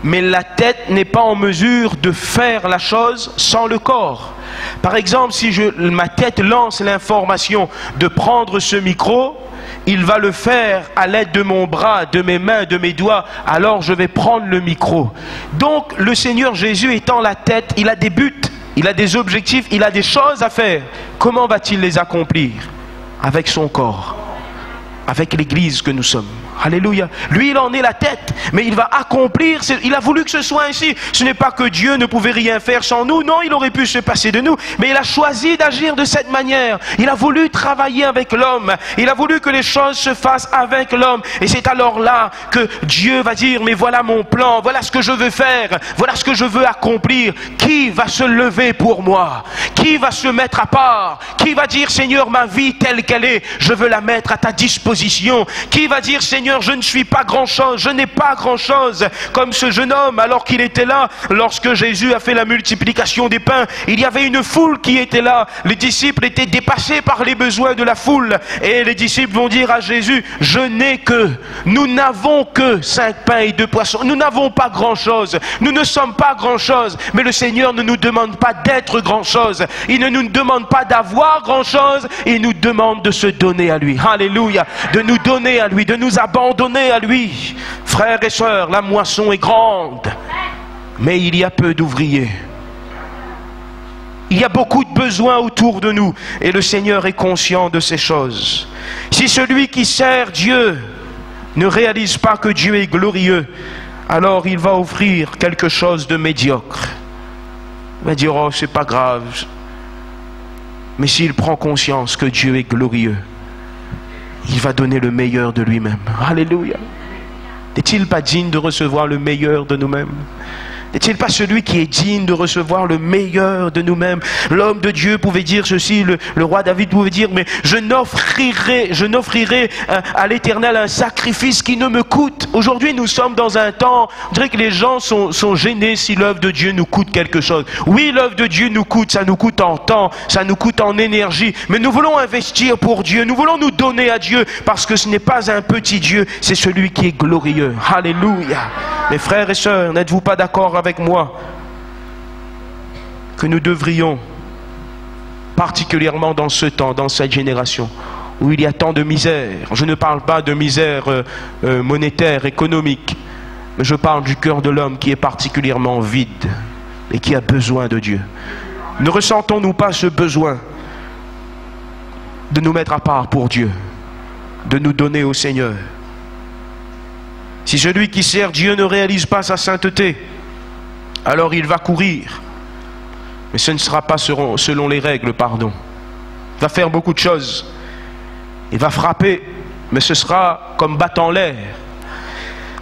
Mais la tête n'est pas en mesure de faire la chose sans le corps. Par exemple, si ma tête lance l'information de prendre ce micro, il va le faire à l'aide de mon bras, de mes mains, de mes doigts. Alors je vais prendre le micro. Donc le Seigneur Jésus étant la tête, il a des buts, il a des objectifs, il a des choses à faire. Comment va-t-il les accomplir? Avec son corps, avec l'Église que nous sommes. Alléluia. Lui, il en est la tête, mais il va accomplir. Il a voulu que ce soit ainsi. Ce n'est pas que Dieu ne pouvait rien faire sans nous. Non, il aurait pu se passer de nous, mais il a choisi d'agir de cette manière. Il a voulu travailler avec l'homme. Il a voulu que les choses se fassent avec l'homme. Et c'est alors là que Dieu va dire, mais voilà mon plan, voilà ce que je veux faire, voilà ce que je veux accomplir. Qui va se lever pour moi? Qui va se mettre à part? Qui va dire, Seigneur, ma vie telle qu'elle est, je veux la mettre à ta disposition? Qui va dire, Seigneur, je ne suis pas grand-chose, je n'ai pas grand-chose, comme ce jeune homme alors qu'il était là, lorsque Jésus a fait la multiplication des pains, il y avait une foule qui était là, les disciples étaient dépassés par les besoins de la foule, et les disciples vont dire à Jésus, nous n'avons que 5 pains et 2 poissons, nous n'avons pas grand-chose, nous ne sommes pas grand-chose, mais le Seigneur ne nous demande pas d'être grand-chose, il ne nous demande pas d'avoir grand-chose, il nous demande de se donner à lui, alléluia, de nous donner à lui, de nous abandonner à lui. Frères et sœurs, la moisson est grande, mais il y a peu d'ouvriers. Il y a beaucoup de besoins autour de nous et le Seigneur est conscient de ces choses. Si celui qui sert Dieu ne réalise pas que Dieu est glorieux, alors il va offrir quelque chose de médiocre. Il va dire, oh, c'est pas grave. Mais s'il prend conscience que Dieu est glorieux, il va donner le meilleur de lui-même. Alléluia. N'est-il pas digne de recevoir le meilleur de nous-mêmes? N'est-il pas celui qui est digne de recevoir le meilleur de nous-mêmes? L'homme de Dieu pouvait dire ceci, le roi David pouvait dire, mais je n'offrirai à l'Éternel un sacrifice qui ne me coûte. Aujourd'hui, nous sommes dans un temps, on dirait que les gens sont gênés si l'œuvre de Dieu nous coûte quelque chose. Oui, l'œuvre de Dieu nous coûte, ça nous coûte en temps, ça nous coûte en énergie, mais nous voulons investir pour Dieu, nous voulons nous donner à Dieu, parce que ce n'est pas un petit Dieu, c'est celui qui est glorieux. Alléluia. Mes frères et sœurs, n'êtes-vous pas d'accord avec moi que nous devrions, particulièrement dans ce temps, dans cette génération, où il y a tant de misère, je ne parle pas de misère monétaire, économique, mais je parle du cœur de l'homme qui est particulièrement vide et qui a besoin de Dieu. Ne ressentons-nous pas ce besoin de nous mettre à part pour Dieu, de nous donner au Seigneur? Si celui qui sert Dieu ne réalise pas sa sainteté, alors il va courir, mais ce ne sera pas selon les règles, pardon. Il va faire beaucoup de choses, il va frapper, mais ce sera comme battant l'air.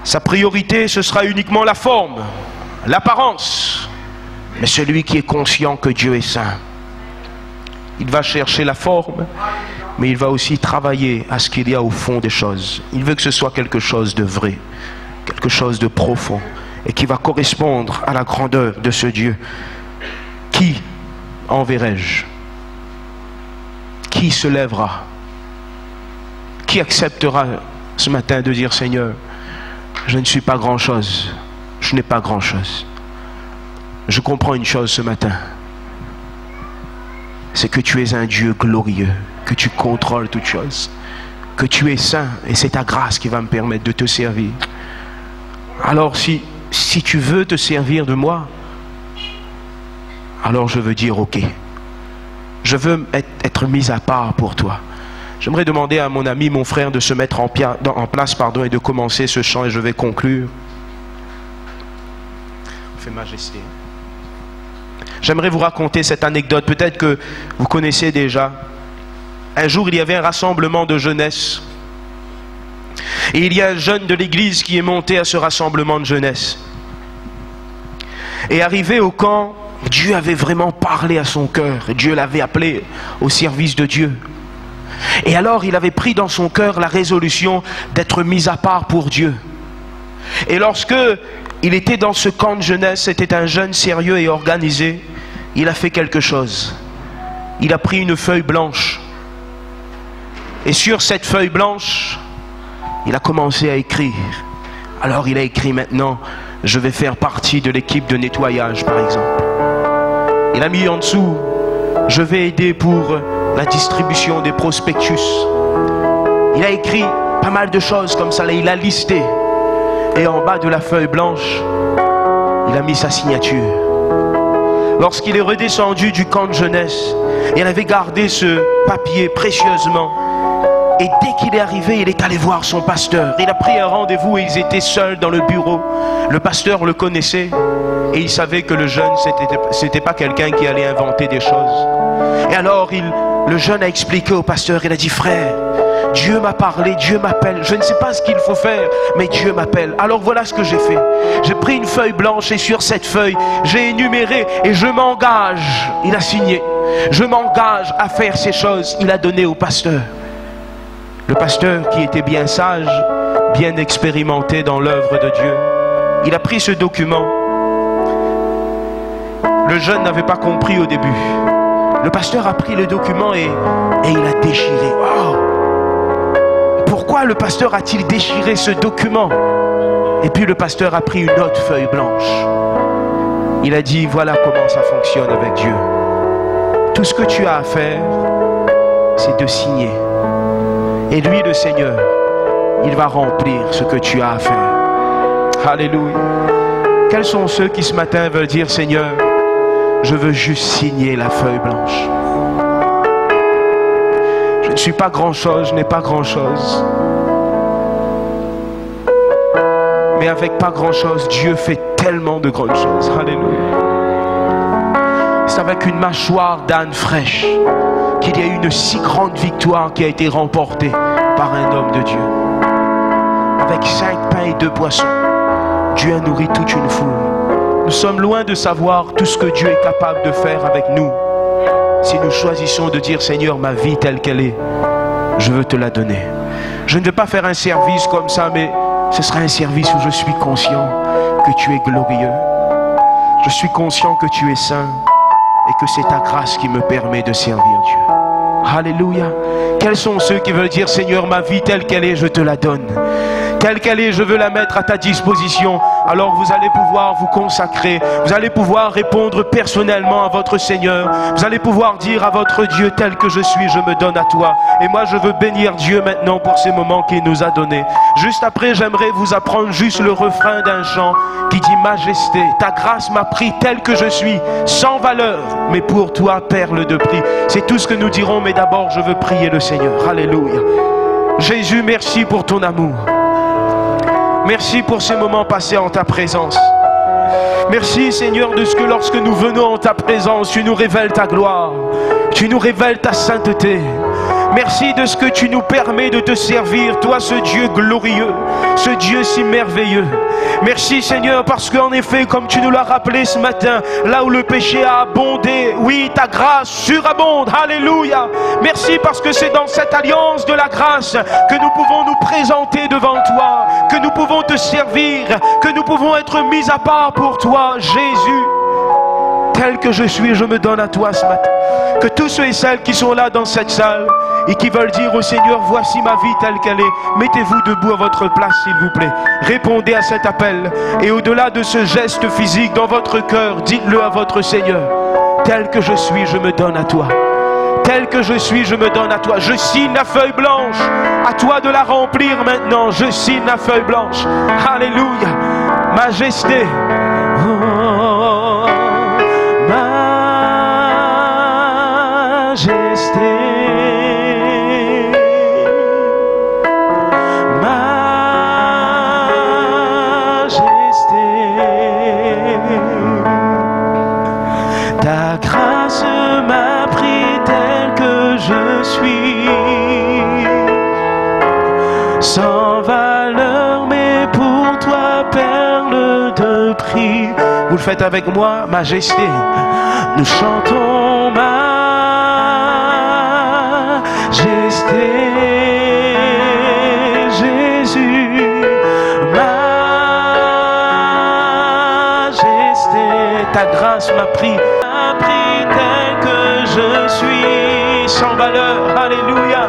Sa priorité, ce sera uniquement la forme, l'apparence. Mais celui qui est conscient que Dieu est saint, il va chercher la forme, mais il va aussi travailler à ce qu'il y a au fond des choses. Il veut que ce soit quelque chose de vrai, quelque chose de profond, et qui va correspondre à la grandeur de ce Dieu. Qui enverrai-je? Qui se lèvera? Qui acceptera ce matin de dire, Seigneur, je ne suis pas grand-chose, je n'ai pas grand-chose. Je comprends une chose ce matin, c'est que tu es un Dieu glorieux, que tu contrôles toutes choses, que tu es saint, et c'est ta grâce qui va me permettre de te servir. Alors si tu veux te servir de moi, alors je veux dire ok, je veux être mis à part pour toi. J'aimerais demander à mon ami, mon frère, de se mettre en place et de commencer ce chant, et je vais conclure. Fais majesté. J'aimerais vous raconter cette anecdote, peut-être que vous connaissez déjà. Un jour, il y avait un rassemblement de jeunesse. Et il y a un jeune de l'église qui est monté à ce rassemblement de jeunesse. Et arrivé au camp, Dieu avait vraiment parlé à son cœur. Dieu l'avait appelé au service de Dieu. Et alors, il avait pris dans son cœur la résolution d'être mis à part pour Dieu. Et lorsque il était dans ce camp de jeunesse, c'était un jeune sérieux et organisé, il a fait quelque chose. Il a pris une feuille blanche. Et sur cette feuille blanche, il a commencé à écrire. Alors il a écrit maintenant, je vais faire partie de l'équipe de nettoyage par exemple. Il a mis en dessous, je vais aider pour la distribution des prospectus. Il a écrit pas mal de choses comme ça, il a listé. Et en bas de la feuille blanche, il a mis sa signature. Lorsqu'il est redescendu du camp de jeunesse, il avait gardé ce papier précieusement. Et dès qu'il est arrivé, il est allé voir son pasteur. Il a pris un rendez-vous et ils étaient seuls dans le bureau. Le pasteur le connaissait et il savait que le jeune, c'était pas quelqu'un qui allait inventer des choses. Et alors, le jeune a expliqué au pasteur, il a dit, frère, Dieu m'a parlé, Dieu m'appelle. Je ne sais pas ce qu'il faut faire, mais Dieu m'appelle. Alors voilà ce que j'ai fait. J'ai pris une feuille blanche et sur cette feuille, j'ai énuméré et je m'engage. Il a signé. Je m'engage à faire ces choses. Il a donné au pasteur. Le pasteur qui était bien sage, bien expérimenté dans l'œuvre de Dieu, il a pris ce document. Le jeune n'avait pas compris au début. Le pasteur a pris le document et il a déchiré. Oh! Pourquoi le pasteur a-t-il déchiré ce document? Et puis le pasteur a pris une autre feuille blanche. Il a dit, voilà comment ça fonctionne avec Dieu. Tout ce que tu as à faire, c'est de signer. Et lui, le Seigneur, il va remplir ce que tu as à faire. Alléluia. Quels sont ceux qui ce matin veulent dire, Seigneur, je veux juste signer la feuille blanche. Je ne suis pas grand-chose, je n'ai pas grand-chose. Mais avec pas grand-chose, Dieu fait tellement de grandes choses. Alléluia. C'est avec une mâchoire d'âne fraîche qu'il y a eu une si grande victoire qui a été remportée par un homme de Dieu. Avec 5 pains et 2 poissons, Dieu a nourri toute une foule. Nous sommes loin de savoir tout ce que Dieu est capable de faire avec nous. Si nous choisissons de dire, Seigneur, ma vie telle qu'elle est, je veux te la donner. Je ne veux pas faire un service comme ça, mais ce sera un service où je suis conscient que tu es glorieux. Je suis conscient que tu es saint et que c'est ta grâce qui me permet de servir Dieu. Alléluia. Quels sont ceux qui veulent dire, Seigneur, ma vie telle qu'elle est, je te la donne. Telle qu'elle est, je veux la mettre à ta disposition. Alors vous allez pouvoir vous consacrer. Vous allez pouvoir répondre personnellement à votre Seigneur. Vous allez pouvoir dire à votre Dieu, tel que je suis, je me donne à toi. Et moi, je veux bénir Dieu maintenant pour ces moments qu'il nous a donnés. Juste après, j'aimerais vous apprendre juste le refrain d'un chant qui dit, Majesté, ta grâce m'a pris tel que je suis, sans valeur, mais pour toi, perle de prix. C'est tout ce que nous dirons, mais d'abord, je veux prier le Seigneur. Alléluia. Jésus, merci pour ton amour. Merci pour ces moments passés en ta présence. Merci Seigneur de ce que lorsque nous venons en ta présence, tu nous révèles ta gloire. Tu nous révèles ta sainteté. Merci de ce que tu nous permets de te servir, toi ce Dieu glorieux, ce Dieu si merveilleux. Merci Seigneur parce qu'en effet, comme tu nous l'as rappelé ce matin, là où le péché a abondé, oui, ta grâce surabonde. Alléluia. Merci parce que c'est dans cette alliance de la grâce que nous pouvons nous présenter devant toi, que nous pouvons te servir, que nous pouvons être mis à part pour toi, Jésus. Tel que je suis, je me donne à toi ce matin. Que tous ceux et celles qui sont là dans cette salle et qui veulent dire au Seigneur, voici ma vie telle qu'elle est, mettez-vous debout à votre place s'il vous plaît. Répondez à cet appel et au-delà de ce geste physique dans votre cœur, dites-le à votre Seigneur. Tel que je suis, je me donne à toi. Tel que je suis, je me donne à toi. Je signe la feuille blanche. À toi de la remplir maintenant. Je signe la feuille blanche. Alléluia. Majesté. Oh, majesté. Majesté. Ta sans valeur, mais pour toi, perle de prix. Vous le faites avec moi, majesté. Nous chantons majesté, Jésus, majesté. Ta grâce m'a pris tel que je suis, sans valeur, alléluia,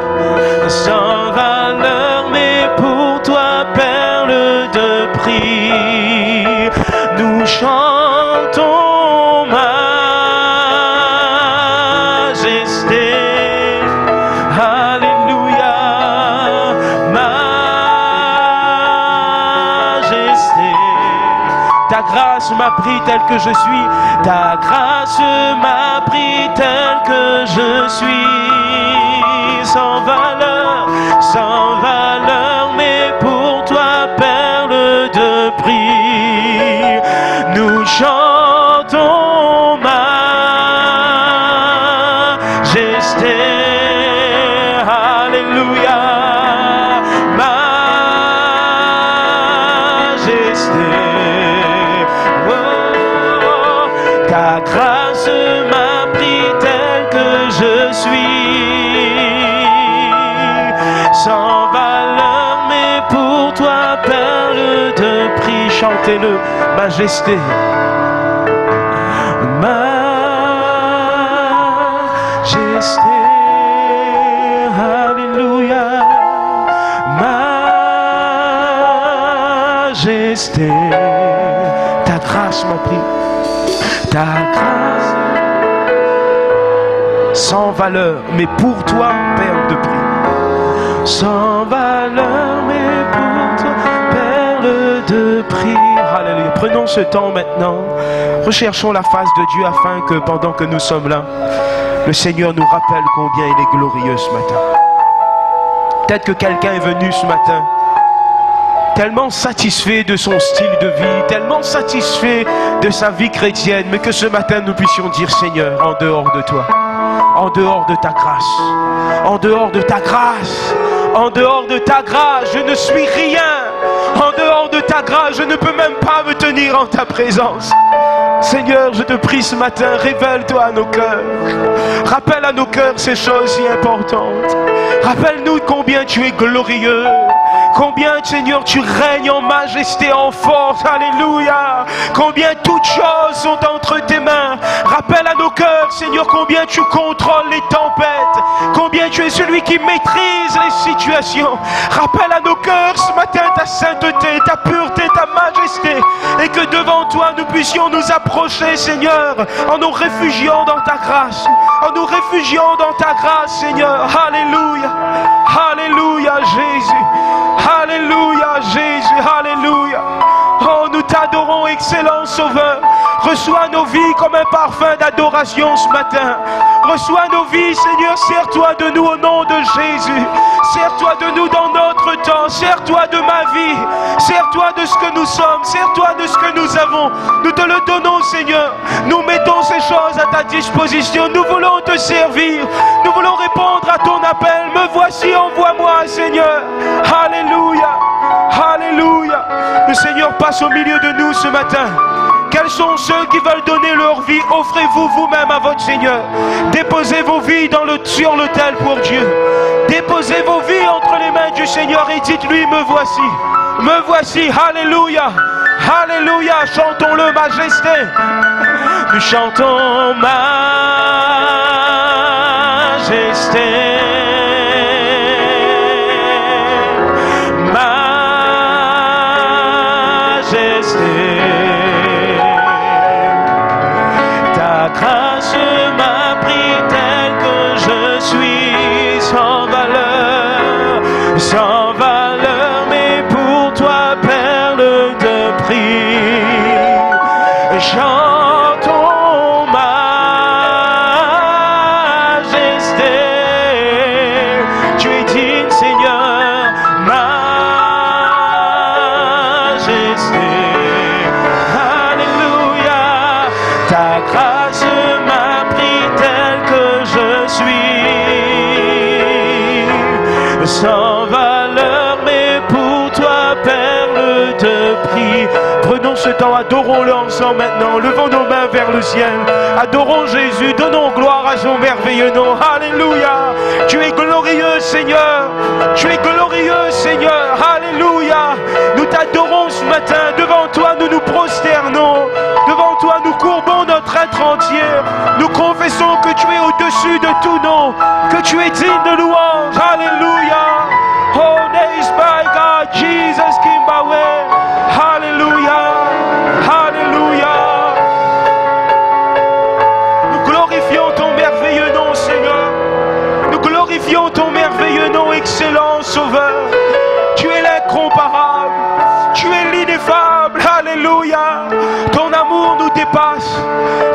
sans valeur, mais pour toi, perle de prix. Nous chantons majesté, alléluia, majesté. Ta grâce m'a pris tel que je suis, ta grâce m'a pris tel que je suis, sans valeur, mais pour toi, perle de prix. Nous chantons majesté, alléluia, majesté. Oh, ta grâce m'a pris tel que je suis, sans valeur, mais pour toi, perle de prix. Chantez-le, majesté. Majesté, alléluia, majesté. Ta grâce m'a pris, ta grâce, sans valeur, mais pour toi, perle de prix. Sans valeur, mais pour toi, perle de prix. Alléluia. Prenons ce temps maintenant. Recherchons la face de Dieu afin que pendant que nous sommes là, le Seigneur nous rappelle combien il est glorieux ce matin. Peut-être que quelqu'un est venu ce matin tellement satisfait de son style de vie, tellement satisfait de sa vie chrétienne, mais que ce matin nous puissions dire: Seigneur, en dehors de toi, en dehors de ta grâce, en dehors de ta grâce, en dehors de ta grâce, je ne suis rien. En dehors de ta grâce, je ne peux même pas me tenir en ta présence. Seigneur, je te prie ce matin, révèle-toi à nos cœurs. Rappelle à nos cœurs ces choses si importantes. Rappelle-nous combien tu es glorieux. Combien, Seigneur, tu règnes en majesté, en force. Alléluia. Combien toutes choses sont entre tes mains. Rappelle à nos cœurs, Seigneur, combien tu contrôles les tempêtes. Combien tu es celui qui maîtrise les situations. Rappelle à nos cœurs ce matin ta sainteté, ta pureté, ta majesté. Et que devant toi, nous puissions nous approcher, Seigneur, en nous réfugiant dans ta grâce. En nous réfugiant dans ta grâce, Seigneur. Alléluia. Alléluia, Jésus. Alléluia, Jésus. Alléluia. Oh, nous t'adorons, excellent Sauveur. Reçois nos vies comme un parfum d'adoration ce matin. Reçois nos vies, Seigneur. Sers-toi de nous au nom de Jésus. Sers-toi de nous dans notre temps. Sers-toi de ma vie. Sers-toi de ce que nous sommes. Sers-toi de ce que nous avons. Nous te le donnons, Seigneur. Nous mettons ces choses à ta disposition. Nous voulons te servir. Nous voulons répondre à ton appel. Me voici, envoie-moi, Seigneur. Alléluia. Alléluia. Le Seigneur passe au milieu de nous ce matin. Quels sont ceux qui veulent donner leur vie? Offrez-vous vous-même à votre Seigneur. Déposez vos vies sur l'autel pour Dieu. Déposez vos vies entre les mains du Seigneur et dites-lui: me voici. Me voici. Alléluia. Alléluia. Chantons-le, majesté. Nous chantons majesté. Ta grâce m'a pris tel que je suis, sans valeur, mais pour toi, perle de prix. Chantons majesté. Tu es digne, Seigneur, majesté. Alléluia. Ta grâce m'a pris tel que je suis, sans valeur, mais béni. Prenons ce temps, adorons-le ensemble maintenant. Levons nos mains vers le ciel. Adorons Jésus, donnons gloire à son merveilleux nom. Alléluia. Tu es glorieux, Seigneur. Tu es glorieux, Seigneur. Alléluia. Nous t'adorons ce matin. Devant toi, nous nous prosternons. Devant toi, nous courbons notre être entier. Nous confessons que tu es au-dessus de tout nom, que tu es digne de louange. Alléluia. Oh, days by God, Jesus came by way. Alléluia. Alléluia. Nous glorifions ton merveilleux nom, Seigneur. Nous glorifions ton merveilleux nom, excellent Sauveur. Tu es l'incomparable. Tu es l'ineffable. Alléluia. Ton amour nous dépasse.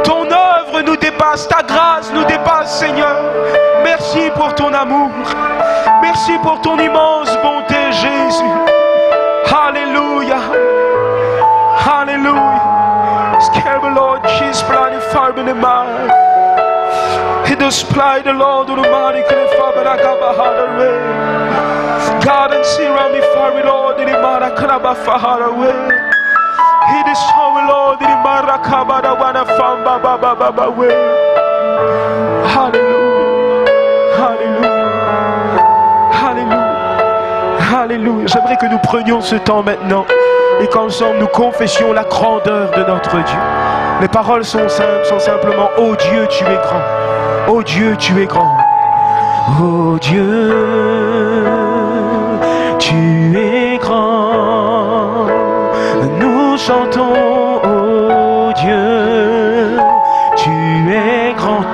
Ton œuvre nous dépasse. Ta grâce nous dépasse, Seigneur. Merci pour ton amour. Merci pour ton immense bonté, Jésus. Alléluia. Alléluia. Scarab Lord, Jesus, planted fire in the mind. He does supply the Lord of the mighty can Father like a way. God and see around me fire Lord in the mind I can have a far away. He does show Lord in the mind I come out of one from Baba way. Hallelujah. Hallelujah. Hallelujah. Alléluia. J'aimerais que nous prenions ce temps maintenant et qu'ensemble nous confessions la grandeur de notre Dieu. Les paroles sont simples, sont simplement « Oh Dieu, tu es grand. Oh Dieu, tu es grand. Oh Dieu, tu es grand. » Nous chantons « Oh Dieu, tu es grand. »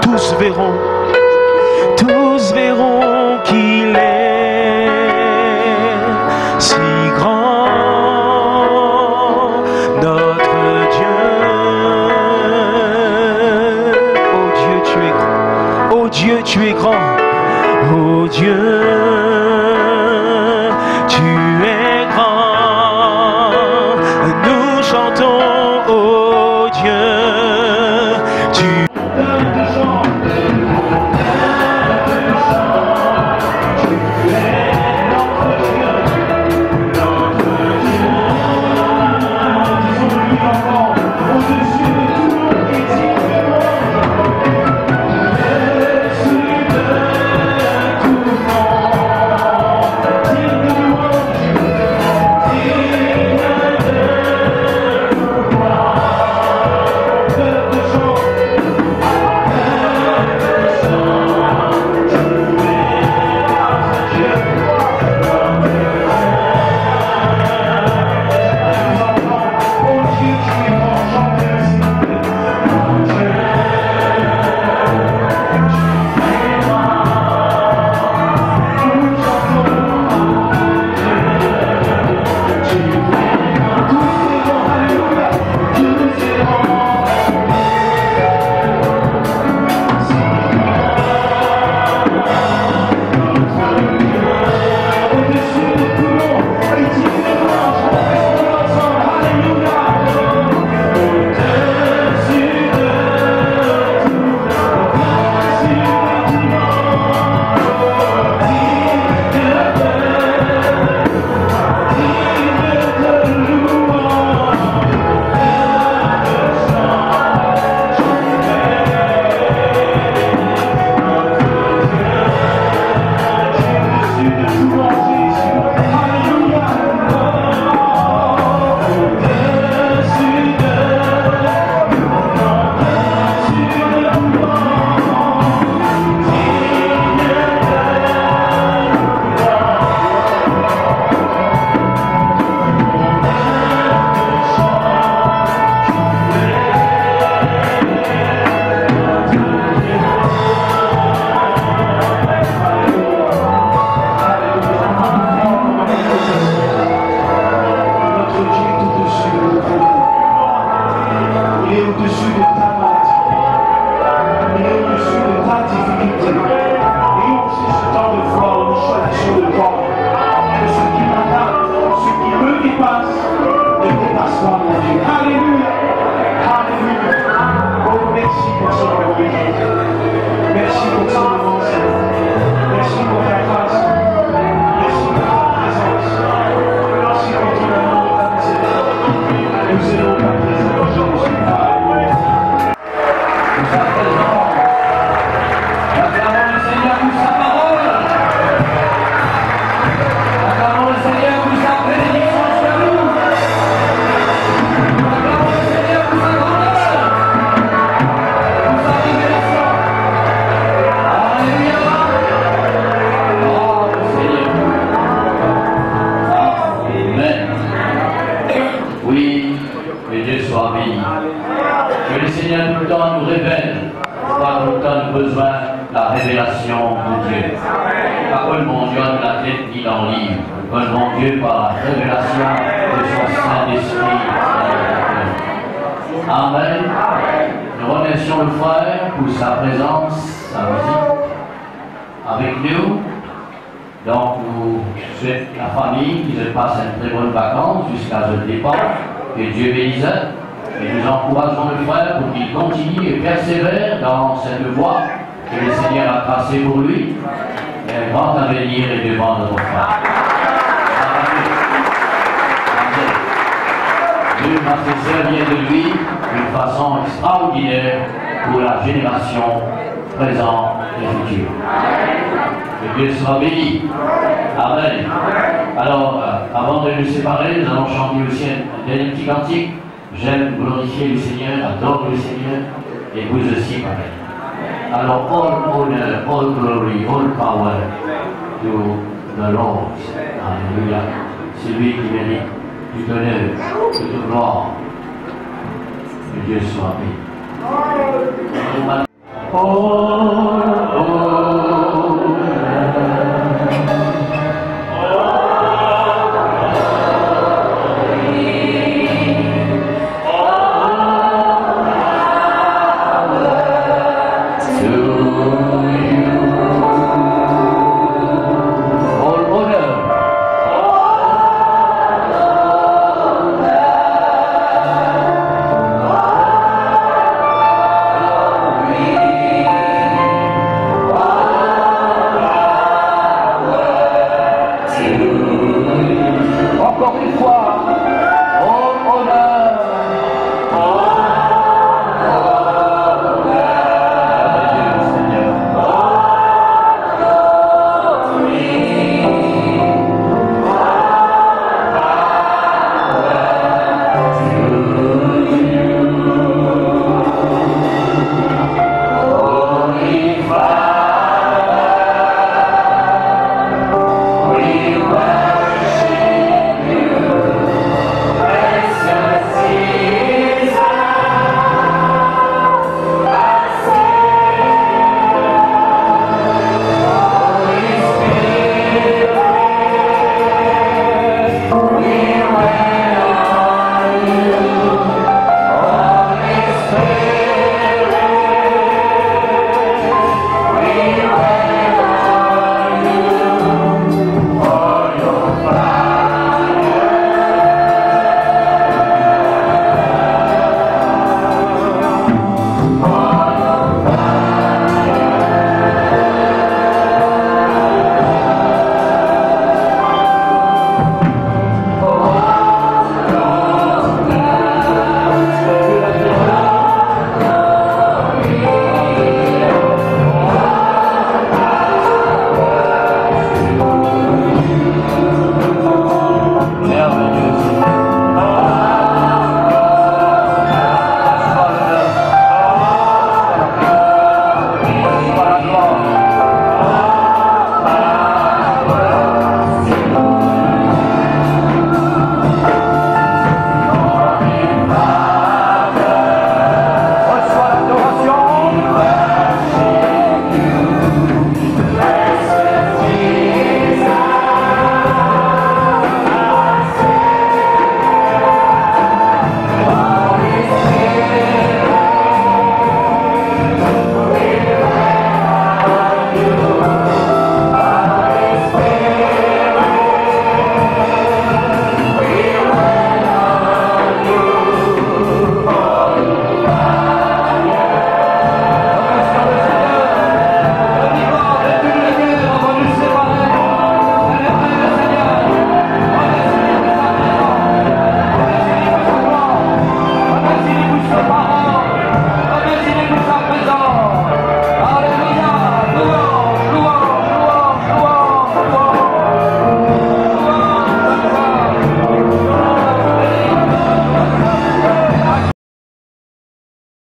Tous verront qu'il est si grand, notre Dieu. Oh Dieu, tu es grand. Oh Dieu, tu es grand. Oh Dieu, tu es grand. Nous chantons, oh Dieu, tu besoin de la révélation de Dieu. Parole mon Dieu de la tête qu'il en livre. Parole mon Dieu par la révélation de son Saint-Esprit. Amen. Nous remercions le frère pour sa présence, sa visite avec nous. Donc, nous souhaitons la famille qui se passe une très bonne vacance jusqu'à ce départ. Que Dieu bénisse. Et nous encourageons le frère pour qu'il continue et persévère dans cette voie que le Seigneur a tracée pour lui. Et un grand avenir est devant notre frère. Dieu va se servir de lui d'une façon extraordinaire pour la génération présente et future. Que Dieu sera béni. Amen. Alors, avant de nous séparer, nous allons chanter aussi un dernier petit cantique. J'aime glorifier le Seigneur, adore le Seigneur, et vous aussi pareil. Alors, all honor, all glory, all power to the Lord. Alléluia. C'est lui qui mérite tout honneur, toute gloire. Que Dieu soit béni. Oh.